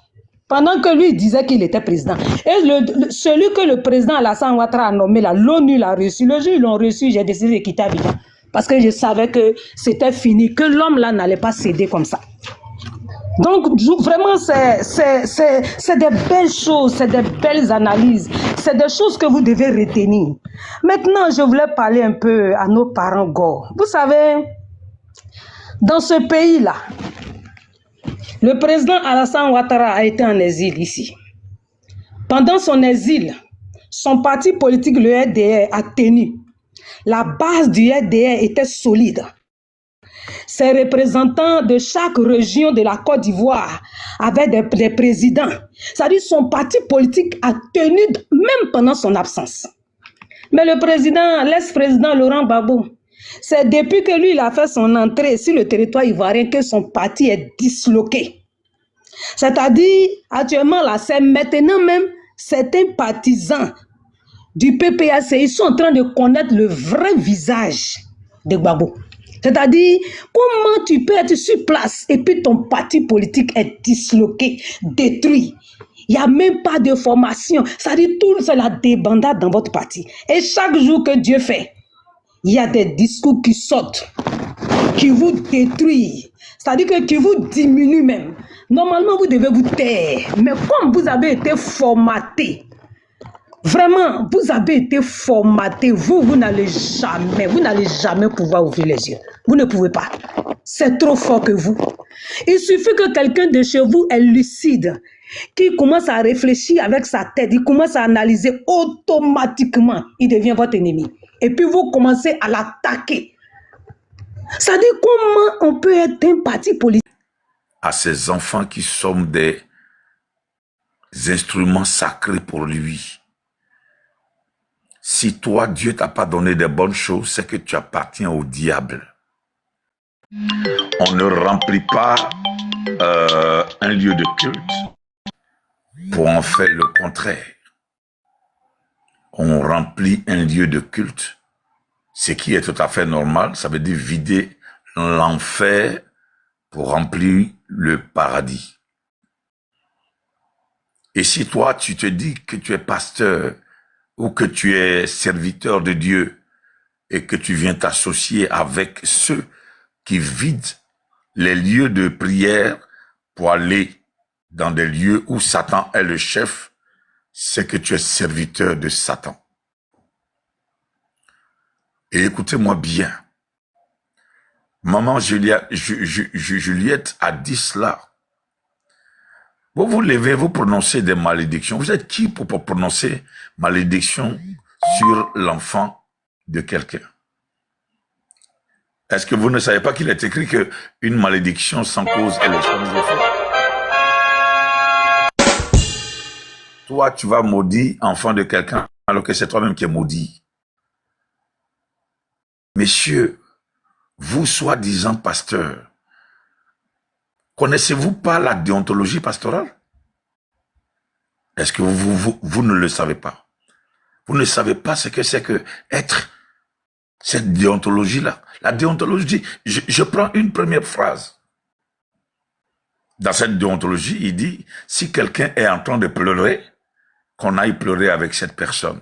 pendant que lui disait qu'il était président. Et celui que le président Alassane Ouattara a nommé là, l'ONU l'a reçu. Le jour où ils l'ont reçu, j'ai décidé de quitter Abidjan. Parce que je savais que c'était fini, que l'homme là n'allait pas céder comme ça. Donc, vraiment, c'est des belles choses, c'est des belles analyses, c'est des choses que vous devez retenir. Maintenant, je voulais parler un peu à nos parents Gore. Vous savez, dans ce pays-là, le président Alassane Ouattara a été en exil ici. Pendant son exil, son parti politique, le RDR, a tenu. La base du RDR était solide. Ces représentants de chaque région de la Côte d'Ivoire avaient des présidents. C'est-à-dire son parti politique a tenu même pendant son absence. Mais le président, l'ex-président Laurent Gbagbo, c'est depuis que lui il a fait son entrée sur le territoire ivoirien que son parti est disloqué. C'est-à-dire, actuellement, là, c'est maintenant même certains partisans du PPAC, ils sont en train de connaître le vrai visage de Gbagbo. C'est-à-dire, comment tu peux être sur place et puis ton parti politique est disloqué, détruit. Il n'y a même pas de formation. C'est-à-dire, tout c'est la débandade dans votre parti. Et chaque jour que Dieu fait, il y a des discours qui sortent, qui vous détruisent. C'est-à-dire qui vous diminuent même. Normalement, vous devez vous taire. Mais comme vous avez été formaté, vraiment, vous avez été formaté. Vous n'allez jamais pouvoir ouvrir les yeux. Vous ne pouvez pas. C'est trop fort que vous. Il suffit que quelqu'un de chez vous est lucide, qui commence à réfléchir avec sa tête, il commence à analyser automatiquement, il devient votre ennemi. Et puis vous commencez à l'attaquer. Ça dit comment on peut être un parti politique. À ces enfants qui sont des instruments sacrés pour lui. Si toi, Dieu t'a pas donné des bonnes choses, c'est que tu appartiens au diable. On ne remplit pas un lieu de culte pour en faire le contraire. On remplit un lieu de culte, ce qui est tout à fait normal, ça veut dire vider l'enfer pour remplir le paradis. Et si toi, tu te dis que tu es pasteur ou que tu es serviteur de Dieu et que tu viens t'associer avec ceux qui vident les lieux de prière pour aller dans des lieux où Satan est le chef, c'est que tu es serviteur de Satan. Et écoutez-moi bien. Maman Juliette a dit cela. Vous vous levez, vous prononcez des malédictions. Vous êtes qui pour prononcer malédiction sur l'enfant de quelqu'un? Est-ce que vous ne savez pas qu'il est écrit qu'une malédiction sans cause est le sans effet? Toi, tu vas maudire enfant de quelqu'un alors que c'est toi-même qui es maudit. Messieurs, vous soi-disant pasteurs, connaissez-vous pas la déontologie pastorale? Est-ce que vous ne le savez pas? Vous ne savez pas ce que c'est que être cette déontologie-là. La déontologie, je prends une première phrase. Dans cette déontologie, il dit, si quelqu'un est en train de pleurer, qu'on aille pleurer avec cette personne.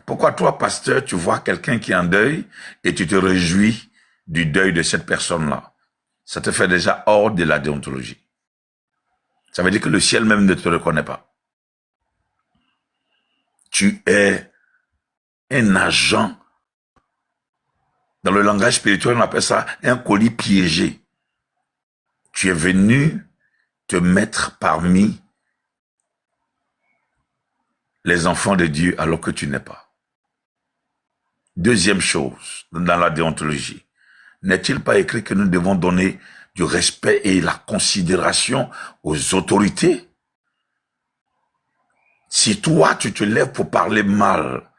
Pourquoi toi, pasteur, tu vois quelqu'un qui est en deuil et tu te réjouis du deuil de cette personne-là? Ça te fait déjà hors de la déontologie. Ça veut dire que le ciel même ne te reconnaît pas. Tu es un agent. Dans le langage spirituel, on appelle ça un colis piégé. Tu es venu te mettre parmi les enfants de Dieu alors que tu n'es pas. Deuxième chose, dans la déontologie, n'est-il pas écrit que nous devons donner du respect et la considération aux autorités? Si toi, tu te lèves pour parler mal,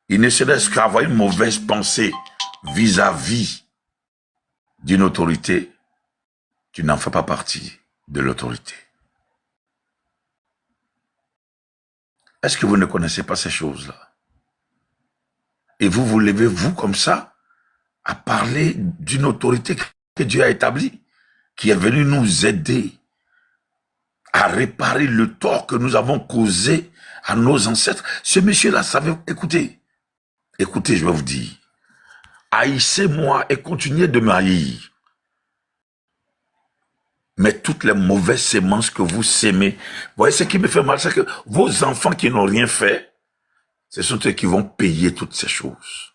il ne serait-ce qu'avoir une mauvaise pensée vis-à-vis d'une autorité, tu n'en fais pas partie de l'autorité. Est-ce que vous ne connaissez pas ces choses-là? Et vous vous levez, vous, comme ça, à parler d'une autorité que Dieu a établie, qui est venue nous aider à réparer le tort que nous avons causé à nos ancêtres. Ce monsieur-là savait, écoutez, je vais vous dire, haïssez-moi et continuez de m'haïr. Mais toutes les mauvaises semences que vous sémez, vous voyez ce qui me fait mal, c'est que vos enfants qui n'ont rien fait, ce sont eux qui vont payer toutes ces choses.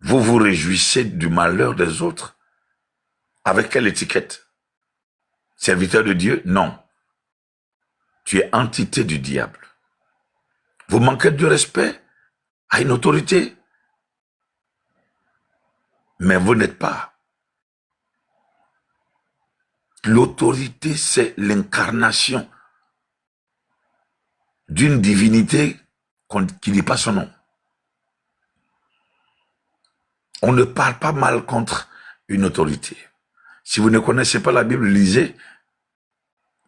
Vous vous réjouissez du malheur des autres. Avec quelle étiquette? Serviteur de Dieu? Non. Tu es entité du diable. Vous manquez de respect à une autorité, mais vous n'êtes pas. L'autorité, c'est l'incarnation d'une divinité qui n'est pas son nom. On ne parle pas mal contre une autorité. Si vous ne connaissez pas la Bible, lisez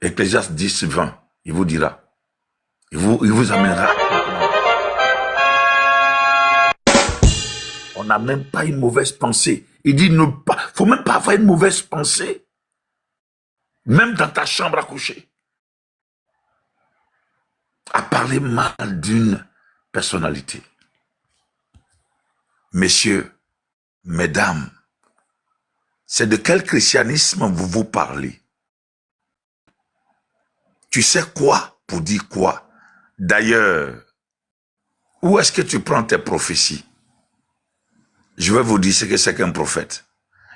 Ecclésiaste 10, 20. Il vous dira. Il vous amènera. On n'a même pas une mauvaise pensée. Il dit, faut même pas avoir une mauvaise pensée. Même dans ta chambre à coucher. À parler mal d'une personnalité. Messieurs, mesdames, c'est de quel christianisme vous parlez? Tu sais quoi pour dire quoi? D'ailleurs, où est-ce que tu prends tes prophéties? Je vais vous dire ce que c'est qu'un prophète.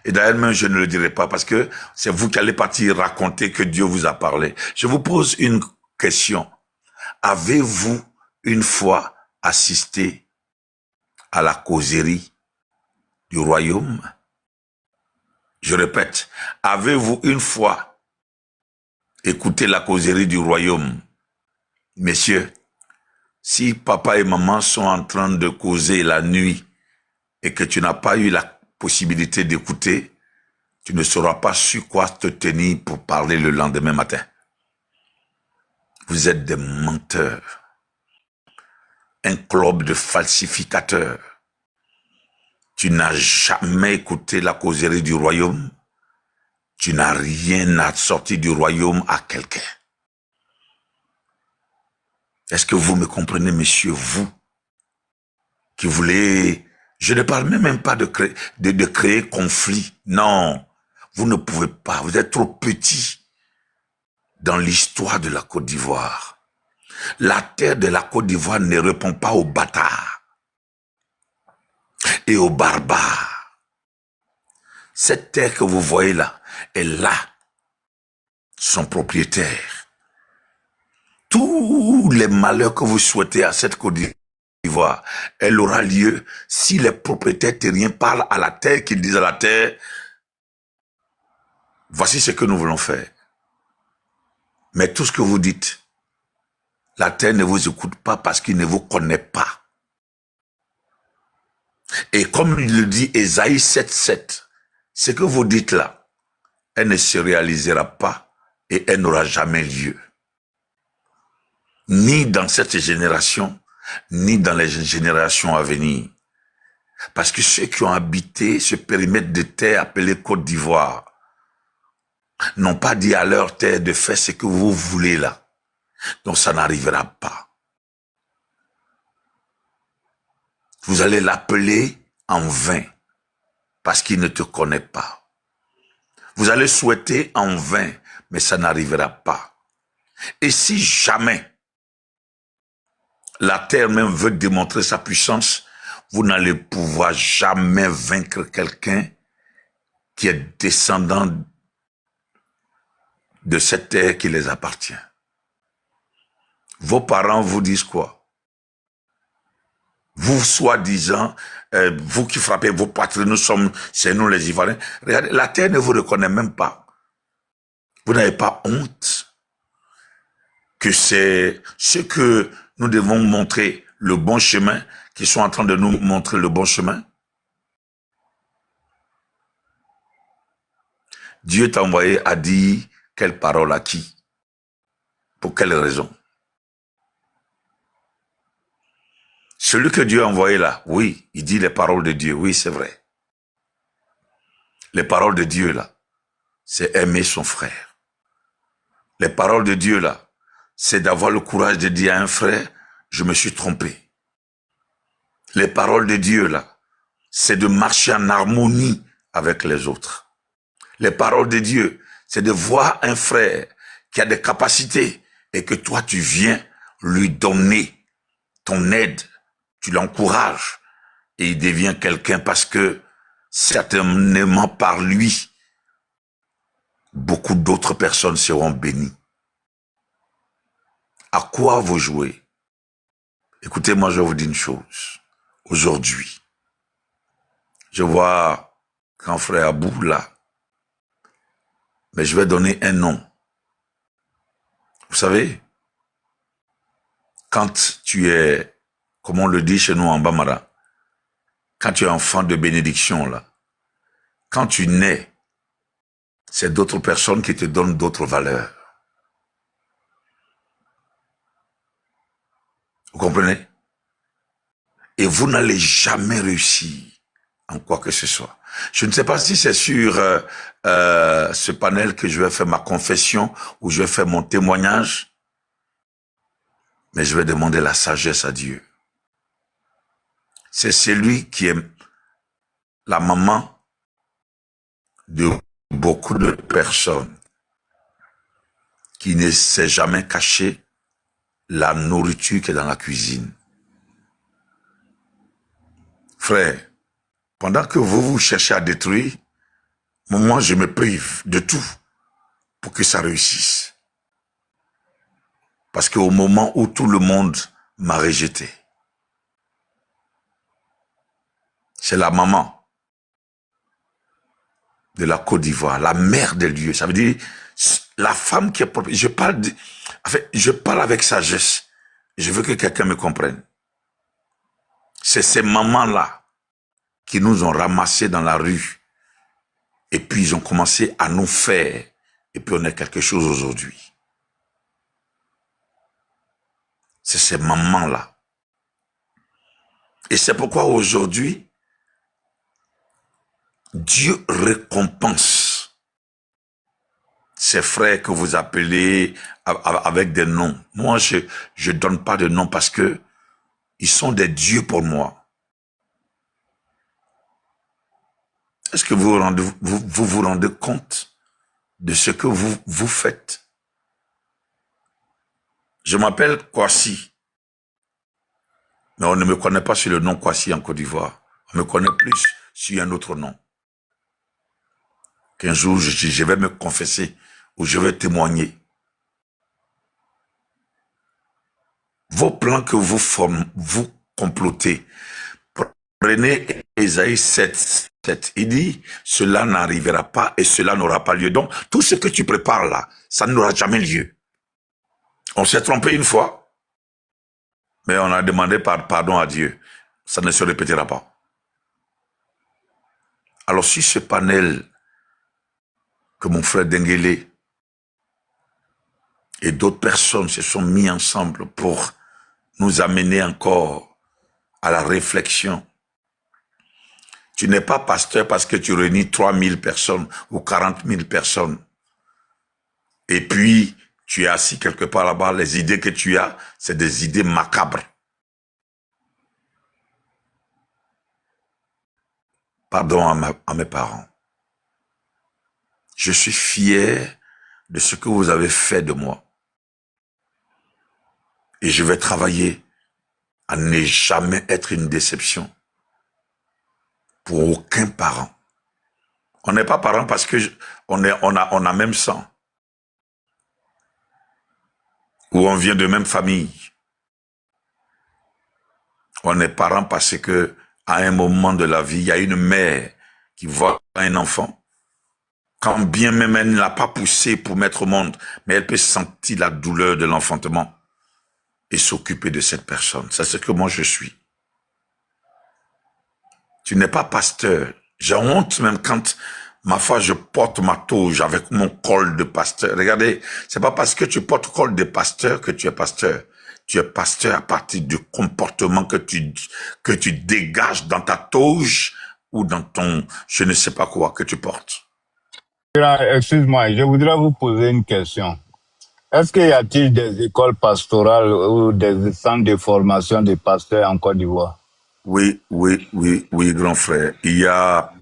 Et d'ailleurs même, je ne le dirai pas parce que c'est vous qui allez partir raconter que Dieu vous a parlé. Je vous pose une question. Avez-vous une fois assisté à la causerie du royaume? Je répète, avez-vous une fois écouté la causerie du royaume? Messieurs, si papa et maman sont en train de causer la nuit et que tu n'as pas eu la possibilité d'écouter, tu ne sauras pas sur quoi te tenir pour parler le lendemain matin. Vous êtes des menteurs, un club de falsificateurs. Tu n'as jamais écouté la causerie du royaume. Tu n'as rien à sortir du royaume à quelqu'un. Est-ce que vous me comprenez, messieurs, vous qui voulez... Je ne parle même pas de créer conflit. Non, vous ne pouvez pas. Vous êtes trop petits dans l'histoire de la Côte d'Ivoire. La terre de la Côte d'Ivoire ne répond pas aux bâtards et aux barbares. Cette terre que vous voyez là, elle a son propriétaire. Tous les malheurs que vous souhaitez à cette Côte d'Ivoire, elle aura lieu si les propriétaires terriens parlent à la terre, qu'ils disent à la terre, voici ce que nous voulons faire. Mais tout ce que vous dites, la terre ne vous écoute pas parce qu'il ne vous connaît pas. Et comme il le dit Ésaïe 7,7, ce que vous dites là, elle ne se réalisera pas et elle n'aura jamais lieu. Ni dans cette génération, ni dans les générations à venir. Parce que ceux qui ont habité ce périmètre de terre appelé Côte d'Ivoire n'ont pas dit à leur terre de faire ce que vous voulez là. Donc ça n'arrivera pas. Vous allez l'appeler en vain parce qu'il ne te connaît pas. Vous allez souhaiter en vain, mais ça n'arrivera pas. Et si jamais la terre même veut démontrer sa puissance, vous n'allez pouvoir jamais vaincre quelqu'un qui est descendant de cette terre qui les appartient. Vos parents vous disent quoi? Vous, soi-disant, vous qui frappez vos patriotes, c'est nous les Ivoiriens. Regardez, la terre ne vous reconnaît même pas. Vous n'avez pas honte que c'est ce que nous devons montrer le bon chemin, qui sont en train de nous montrer le bon chemin. Dieu t'a envoyé à dire quelle parole à qui? Pour quelle raison? Celui que Dieu a envoyé là, oui, il dit les paroles de Dieu, oui, c'est vrai. Les paroles de Dieu là, c'est aimer son frère. Les paroles de Dieu là, c'est d'avoir le courage de dire à un frère, je me suis trompé. Les paroles de Dieu là, c'est de marcher en harmonie avec les autres. Les paroles de Dieu, c'est de voir un frère qui a des capacités et que toi tu viens lui donner ton aide, tu l'encourages et il devient quelqu'un parce que certainement par lui, beaucoup d'autres personnes seront bénies. À quoi vous jouez? Écoutez, moi je vous dis une chose. Aujourd'hui, je vois grand frère Abou là, mais je vais donner un nom. Vous savez, quand tu es, comme on le dit chez nous en Bamara, quand tu es enfant de bénédiction là, quand tu nais, c'est d'autres personnes qui te donnent d'autres valeurs. Vous comprenez? Et vous n'allez jamais réussir en quoi que ce soit. Je ne sais pas si c'est sur ce panel que je vais faire ma confession ou je vais faire mon témoignage, mais je vais demander la sagesse à Dieu. C'est celui qui est la maman de beaucoup de personnes qui ne s'est jamais caché la nourriture qui est dans la cuisine. Frère, Pendant que vous cherchez à détruire, moi, je me prive de tout pour que ça réussisse. Parce qu'au moment où tout le monde m'a rejeté, c'est la maman de la Côte d'Ivoire, la mère des lieux. Ça veut dire la femme qui est propre. Je parle avec sagesse. Je veux que quelqu'un me comprenne. C'est ces mamans-là qui nous ont ramassés dans la rue. Et puis ils ont commencé à nous faire. Et puis on est quelque chose aujourd'hui. C'est ces mamans-là. Et c'est pourquoi aujourd'hui, Dieu récompense ces frères que vous appelez avec des noms. Moi, je donne pas de noms parce que ils sont des dieux pour moi. Est-ce que vous vous rendez compte de ce que vous faites? Je m'appelle Kwasi, mais on ne me connaît pas sur le nom Kwasi en Côte d'Ivoire. On me connaît plus sur un autre nom. Qu'un jour, je vais me confesser ou je vais témoigner. Vos plans que vous complotez. Prenez Ésaïe 7, il dit, cela n'arrivera pas et cela n'aura pas lieu. Donc, tout ce que tu prépares là, ça n'aura jamais lieu. On s'est trompé une fois, mais on a demandé pardon à Dieu. Ça ne se répétera pas. Alors, si ce panel que mon frère Denguele et d'autres personnes se sont mis ensemble pour nous amener encore à la réflexion. Tu n'es pas pasteur parce que tu réunis 3000 personnes ou 40 000 personnes. Et puis, tu es assis quelque part là-bas. Les idées que tu as, c'est des idées macabres. Pardon à mes parents. Je suis fier de ce que vous avez fait de moi. Et je vais travailler à ne jamais être une déception pour aucun parent. On n'est pas parents parce que on a même sang. Ou on vient de même famille. On est parents parce que à un moment de la vie, il y a une mère qui voit un enfant. Quand bien même elle ne l'a pas poussé pour mettre au monde, mais elle peut sentir la douleur de l'enfantement et s'occuper de cette personne. C'est ce que moi je suis. Tu n'es pas pasteur. J'ai honte même quand ma foi je porte ma toge avec mon col de pasteur. Regardez, c'est pas parce que tu portes le col de pasteur que tu es pasteur. Tu es pasteur à partir du comportement que tu dégages dans ta toge ou dans ton je ne sais pas quoi que tu portes. Excuse-moi, je voudrais vous poser une question. Est-ce qu'il y a-t-il des écoles pastorales ou des centres de formation des pasteurs en Côte d'Ivoire? Oui, grand frère. Il y a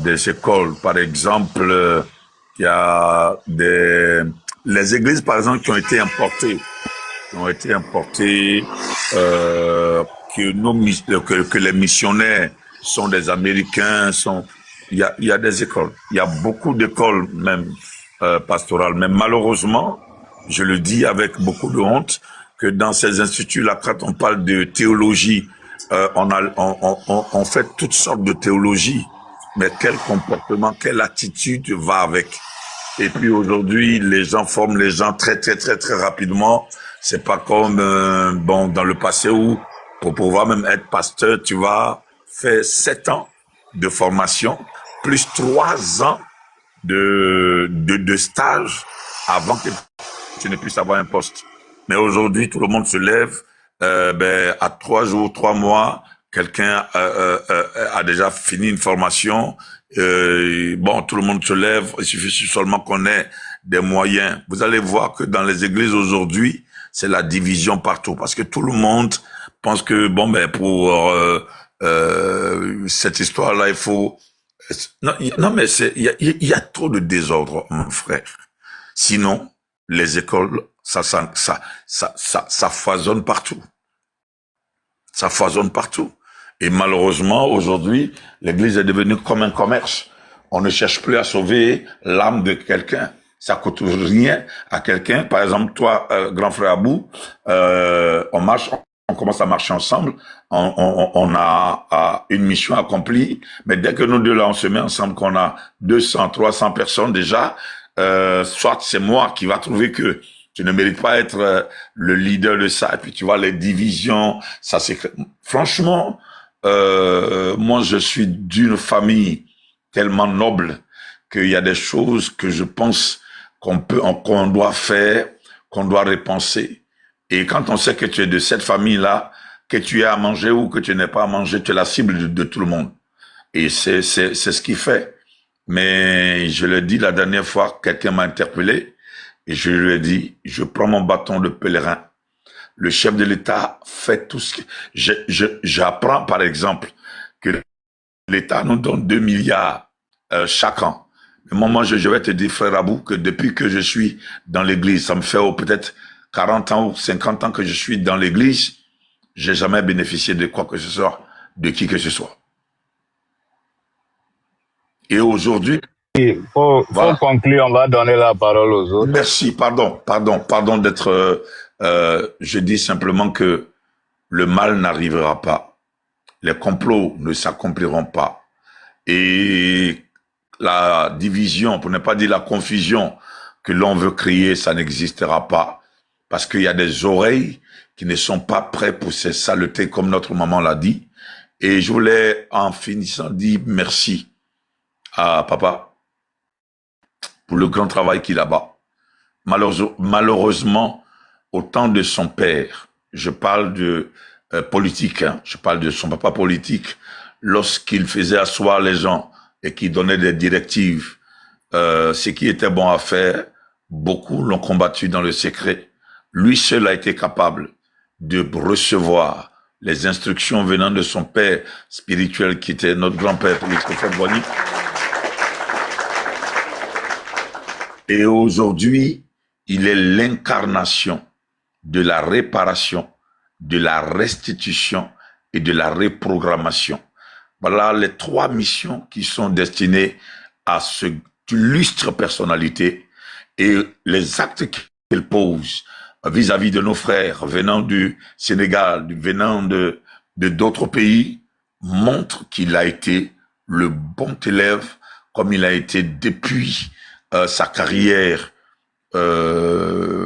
des écoles, par exemple, il y a les églises, par exemple, qui ont été importées, que les missionnaires sont des Américains, il y a des écoles. Il y a beaucoup d'écoles même pastorales. Mais malheureusement, je le dis avec beaucoup de honte, que dans ces instituts-là, quand on parle de théologie, on fait toutes sortes de théologie. Mais quel comportement, quelle attitude va avec? Et puis aujourd'hui, les gens forment les gens très rapidement. C'est pas comme dans le passé où pour pouvoir même être pasteur, tu vas faire 7 ans de formation plus 3 ans de stage avant que tu ne puisses avoir un poste. Mais aujourd'hui, tout le monde se lève. À 3 jours, 3 mois, quelqu'un a déjà fini une formation. Tout le monde se lève. Il suffit seulement qu'on ait des moyens. Vous allez voir que dans les églises aujourd'hui, c'est la division partout, parce que tout le monde pense que pour cette histoire-là, il faut. Non, mais il y a trop de désordre, mon frère. Sinon, les écoles, ça foisonne partout. Ça foisonne partout. Et malheureusement, aujourd'hui, l'église est devenue comme un commerce. On ne cherche plus à sauver l'âme de quelqu'un. Ça coûte rien à quelqu'un. Par exemple, toi, grand frère Abou, on marche, on commence à marcher ensemble. On a une mission accomplie. Mais dès que nous deux là, on se met ensemble, qu'on a 200, 300 personnes déjà, soit c'est moi qui va trouver que tu ne mérites pas être le leader de ça. Et puis tu vois les divisions, ça c'est franchement, moi je suis d'une famille tellement noble qu'il y a des choses que je pense qu'on doit faire, qu'on doit repenser. Et quand on sait que tu es de cette famille-là, que tu aies à manger ou que tu n'aies pas à manger, tu es la cible de tout le monde. Et c'est ce qui fait. Mais je le dis la dernière fois, quelqu'un m'a interpellé et je lui ai dit, je prends mon bâton de pèlerin. Le chef de l'État fait tout ce que... J'apprends par exemple que l'État nous donne 2 milliards chaque an. Mais moi, je vais te dire, frère Abou, que depuis que je suis dans l'église, ça me fait peut-être 40 ans ou 50 ans que je suis dans l'église, j'ai jamais bénéficié de quoi que ce soit, de qui que ce soit. Et aujourd'hui... Faut conclure, on va donner la parole aux autres. Merci, pardon d'être... je dis simplement que le mal n'arrivera pas. Les complots ne s'accompliront pas. Et la division, pour ne pas dire la confusion que l'on veut créer, ça n'existera pas. Parce qu'il y a des oreilles qui ne sont pas prêtes pour ces saletés, comme notre maman l'a dit. Et je voulais, en finissant, dire merci à papa pour le grand travail qu'il a bas. Malheureusement, au temps de son père, je parle de politique, hein, je parle de son papa politique, lorsqu'il faisait asseoir les gens et qu'il donnait des directives, ce qui était bon à faire, beaucoup l'ont combattu dans le secret. Lui seul a été capable de recevoir les instructions venant de son père spirituel qui était notre grand-père, Christophe Boigny. Et aujourd'hui, il est l'incarnation de la réparation, de la restitution et de la reprogrammation. Voilà les 3 missions qui sont destinées à cette illustre personnalité et les actes qu'il pose vis-à-vis de nos frères venant du Sénégal, venant de d'autres pays, montrent qu'il a été le bon élève comme il a été depuis sa carrière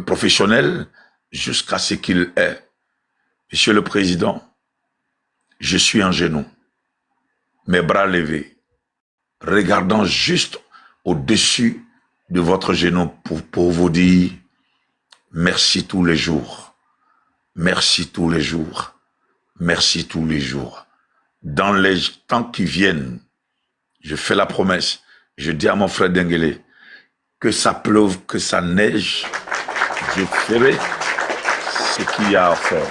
professionnelle jusqu'à ce qu'il est. Monsieur le Président, je suis en genoux, mes bras levés, regardant juste au-dessus de votre genou pour vous dire merci tous les jours, merci tous les jours, merci tous les jours. Dans les temps qui viennent, je fais la promesse, je dis à mon frère Denguele, que ça pleuve, que ça neige, je ferai ce qu'il y a à faire.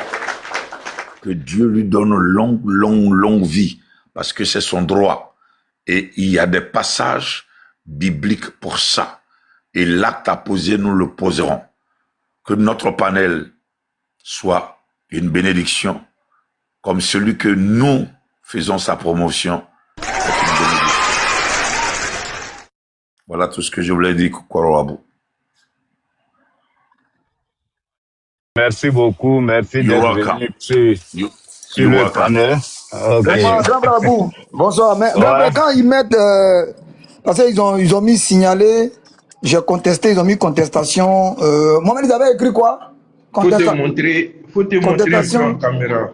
Que Dieu lui donne longue vie, parce que c'est son droit. Et il y a des passages bibliques pour ça. Et l'acte à poser, nous le poserons. Que notre panel soit une bénédiction, comme celui que nous faisons sa promotion. Voilà tout ce que je voulais dire, Koro Abou. Merci beaucoup, merci d'être venu sur le panel. Okay. Bonsoir. Mais quand ils mettent, parce qu'ils ont mis signaler, j'ai contesté, ils ont mis contestation. Moi-même, ils avaient écrit quoi? Faut te montrer un peu en caméra.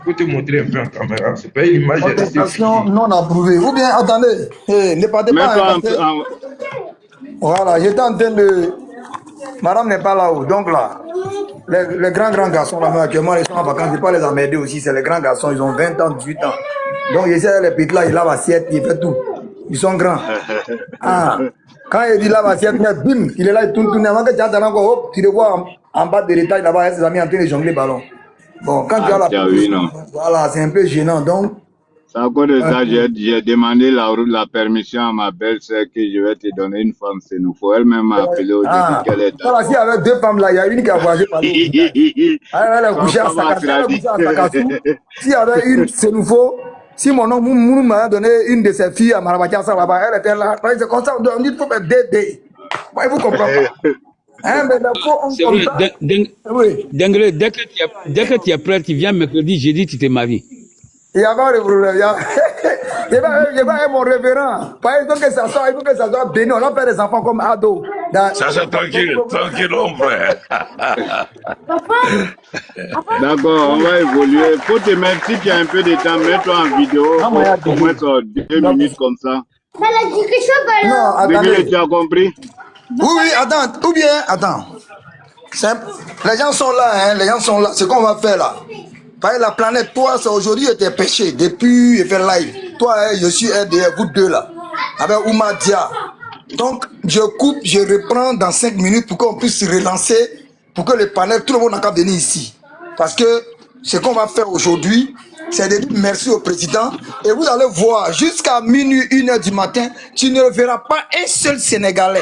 Faut te montrer un peu en caméra. C'est pas une image. Contestation non approuvée. Ou bien, attendez, ne partez pas. Voilà, j'étais en train de... Madame n'est pas là-haut, donc là, les grands garçons là, actuellement, ils sont en vacances, je ne vais pas les emmerder aussi, c'est les grands garçons, ils ont 20 ans, 18 ans. Donc, j'essaie les petits là, ils lavent l'assiette, ils font tout. Ils sont grands. Ah, quand il dit lave l'assiette, bim, il est là, il tourne, avant que tu attends encore, hop, tu le vois en bas de l'étage là-bas, il y a ses amis en train de jongler le ballon. Bon, quand tu as la voilà, c'est un peu gênant, donc. C'est à cause de ça, j'ai demandé la permission à ma belle-sœur que je vais te donner une femme sénoufo. Elle-même m'a appelé aujourd'hui qu'elle est d'accord. S'il y avait 2 femmes là, il y a une qui a voyagé par là. Elle a couché à Sakassou. S'il y avait une sénoufo, Si mon oncle Moumoun m'a donné une de ses filles à Marabatia, elle était là. C'est comme ça, on dit qu'il faut faire Dédé. Moi, vous comprenez pas. Hein, mais il faut C'est comme vrai, ça. Oui. Dengue, dès que tu es prêt, tu viens mercredi, jeudi, tu te maries. Il n'y a pas de problème. Il va être mon révérend. Il faut que ça soit béni. On a fait des enfants comme Ado. Ça, c'est tranquille, tranquille, mon frère. D'accord, on va évoluer. Faut te mettre, si tu as un peu de temps, mets-toi en vidéo, au moins sur 2 minutes comme ça. Non, attendez. Tu as compris? Oui, attends, ou bien, attends. Les gens sont là, hein, les gens sont là. Ce qu'on va faire là. Parce que la planète, toi, c'est aujourd'hui était péché. Depuis, il fait live. Toi, hein, je suis derrière vous deux là. Avec Ouma Dia. Donc, je coupe, je reprends dans 5 minutes pour qu'on puisse se relancer. Pour que le panel, tout le monde n'a qu'à venir ici. Parce que ce qu'on va faire aujourd'hui, c'est de dire merci au président. Et vous allez voir, jusqu'à minuit, 1h du matin, tu ne verras pas un seul Sénégalais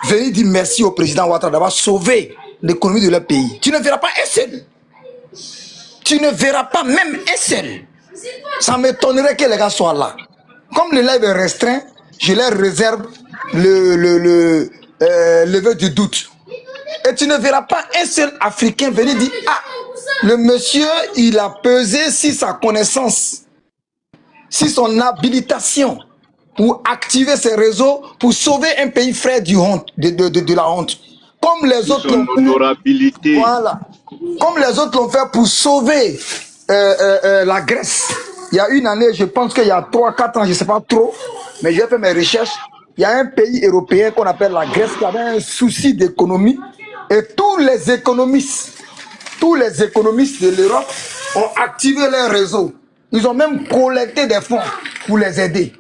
venir dire merci au président Ouattara d'avoir sauvé l'économie de leur pays. Tu ne verras pas un seul. Tu ne verras pas même un seul. Ça m'étonnerait que les gars soient là. Comme le live est restreint, je leur réserve le lever du doute. Et tu ne verras pas un seul Africain venir dire « Ah, le monsieur, il a pesé sur sa connaissance, sur son habilitation pour activer ses réseaux, pour sauver un pays frère du honte, de la honte. » Comme les autres l'ont fait. Voilà. Comme les autres l'ont fait pour sauver la Grèce. Il y a une année, je pense qu'il y a 3-4 ans, je ne sais pas trop, mais j'ai fait mes recherches. Il y a un pays européen qu'on appelle la Grèce qui avait un souci d'économie. Et tous les économistes de l'Europe ont activé leurs réseaux. Ils ont même collecté des fonds pour les aider.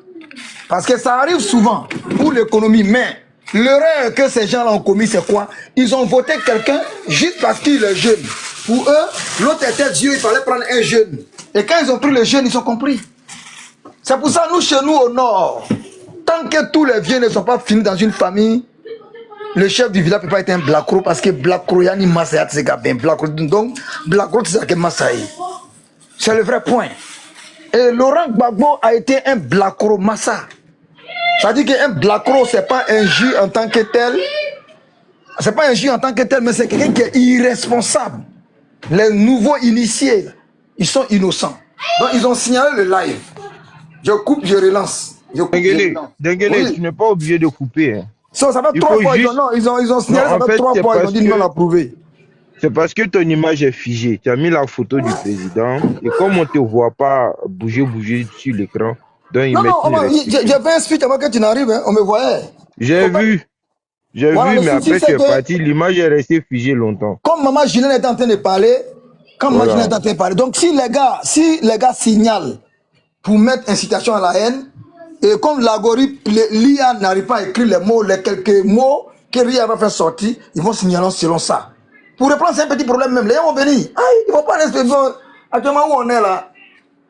Parce que ça arrive souvent pour l'économie, mais l'erreur que ces gens-là ont commis, c'est quoi? Ils ont voté quelqu'un juste parce qu'il est jeune. Pour eux, l'autre était Dieu, il fallait prendre un jeune. Et quand ils ont pris le jeune, ils ont compris. C'est pour ça, nous, chez nous, au nord, tant que tous les vieux ne sont pas finis dans une famille, le chef du village ne peut pas être un blacro parce que blacro, il y a ni massaya, c'est bien blacro. Donc, blacro, c'est que massaï. C'est le vrai point. Et Laurent Gbagbo a été un blacro massa. Ça dit qu'un blacro, c'est pas un jus en tant que tel. C'est pas un jus en tant que tel, mais c'est quelqu'un qui est irresponsable. Les nouveaux initiés, ils sont innocents. Donc, ils ont signalé le live. Je coupe, je relance. Denguele, tu n'es pas obligé de couper. Hein. Ça fait 3 fois, ils ont signalé, ça fait 3 fois, ils ont dit non l'approuver. C'est parce que ton image est figée. Tu as mis la photo du président et comme on ne te voit pas bouger sur l'écran, donc ils mettent j'ai fait un speech avant que tu n'arrives, hein, on me voyait. J'ai vu, mais après tu es parti, l'image est restée figée longtemps. Comme maman Julien est en train de parler, donc si les gars signalent pour mettre incitation à la haine, et comme l'algorithme, l'IA n'arrive pas à écrire les quelques mots que l'IA va faire sortir, ils vont signaler selon ça. Pour reprendre, c'est un petit problème même. Les gens vont venir. Ils ne vont pas rester. Actuellement, où on est là,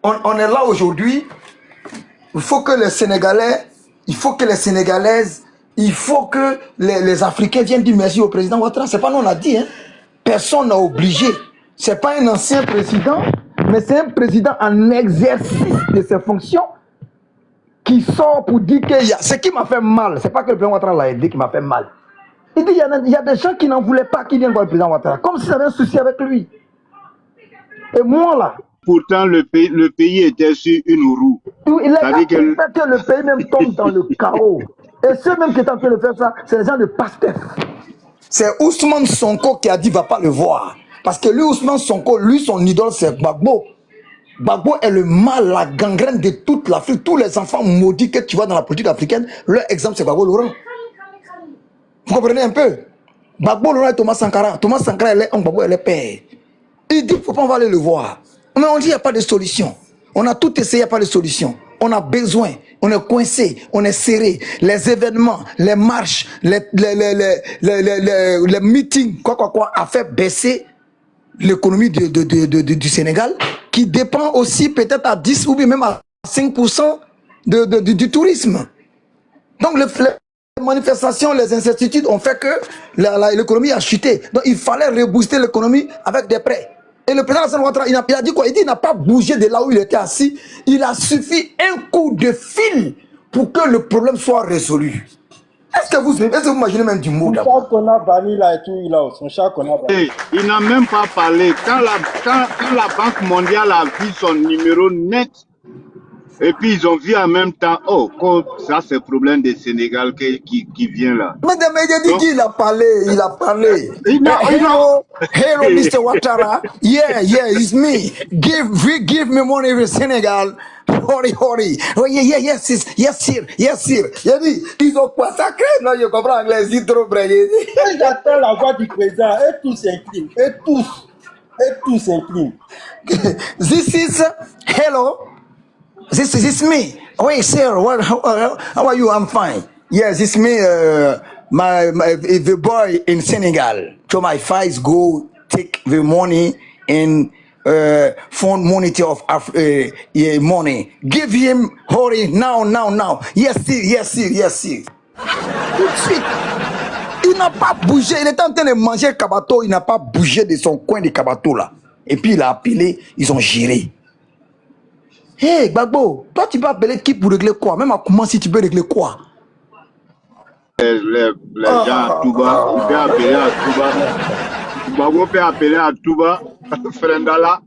on est là aujourd'hui. Il faut que les Sénégalais, il faut que les Sénégalaises, il faut que les Africains viennent dire merci au président Ouattara. Ce n'est pas nous, on l'a dit. Hein. Personne n'a obligé. Ce n'est pas un ancien président, mais c'est un président en exercice de ses fonctions qui sort pour dire qu'il y a... Ce qui m'a fait mal, ce n'est pas que le président Ouattara l'a aidé qui m'a fait mal. Il dit il y a des gens qui n'en voulaient pas qui viennent voir le président Ouattara, comme s'ils avaient un souci avec lui. Et moi là... Pourtant, le pays était sur une roue. Il a dit que le pays même tombe dans le chaos. Et ceux même qui étaient en train de faire ça, c'est les gens de PASTEF. C'est Ousmane Sonko qui a dit va pas le voir. Parce que lui, Ousmane Sonko, lui, son idole, c'est Gbagbo. Gbagbo est le mal, la gangrène de toute l'Afrique. Tous les enfants maudits que tu vois dans la politique africaine, leur exemple, c'est Gbagbo Laurent. Vous comprenez un peu? Gbagbo Laurent et Thomas Sankara. Thomas Sankara, elle est un Gbagbo, elle est père. Il dit, faut pas, on va aller le voir. Mais on dit, il n'y a pas de solution. On a tout essayé, il n'y a pas de solution. On a besoin, on est coincé, on est serré. Les événements, les marches, les meetings, quoi, a fait baisser l'économie du Sénégal, qui dépend aussi peut-être à 10 ou bien même à 5% du tourisme. Donc les manifestations, les incertitudes ont fait que l'économie a chuté. Donc il fallait rebooster l'économie avec des prêts. Et le président Alassane Ouattara, il a dit quoi? Il dit qu'il n'a pas bougé de là où il était assis. Il a suffi un coup de fil pour que le problème soit résolu. Est-ce que vous imaginez même du mot d'abord? Son chat qu'on a banni là et tout, il a son chat qu'on a banni. Il n'a même pas parlé. Quand la Banque mondiale a vu son numéro net, et puis ils ont vu en même temps, oh, ça c'est le problème des Sénégal qui vient là. Mais il a dit qu'il a parlé, il a parlé. Hello, Mr. Ouattara. Yeah, it's me. Give me money with Senegal. Hori. Oh, yeah, yes, sir. Il a dit, ils ont consacré. Non, je comprends anglais, c'est trop vrai. J'attends la voix du président, et tous s'inclinent, et tous s'inclinent. This is, hello. This is me. Wait, sir, how are you? I'm fine. Yes, it's me, the boy in Senegal. So my files go take the money and fund money of money. Give him hurry now. Yes, sir. Tout de suite. Il n'a pas bougé. Il était en train de manger le kabato. Il n'a pas bougé de son coin de kabato là. Et puis il a appelé. Ils ont géré. Hey, Gbagbo, toi tu peux appeler qui pour régler quoi? Même à comment si tu peux régler quoi? Les gens à Touba, on peut appeler à Touba. Gbagbo peut appeler à Touba, Frendala.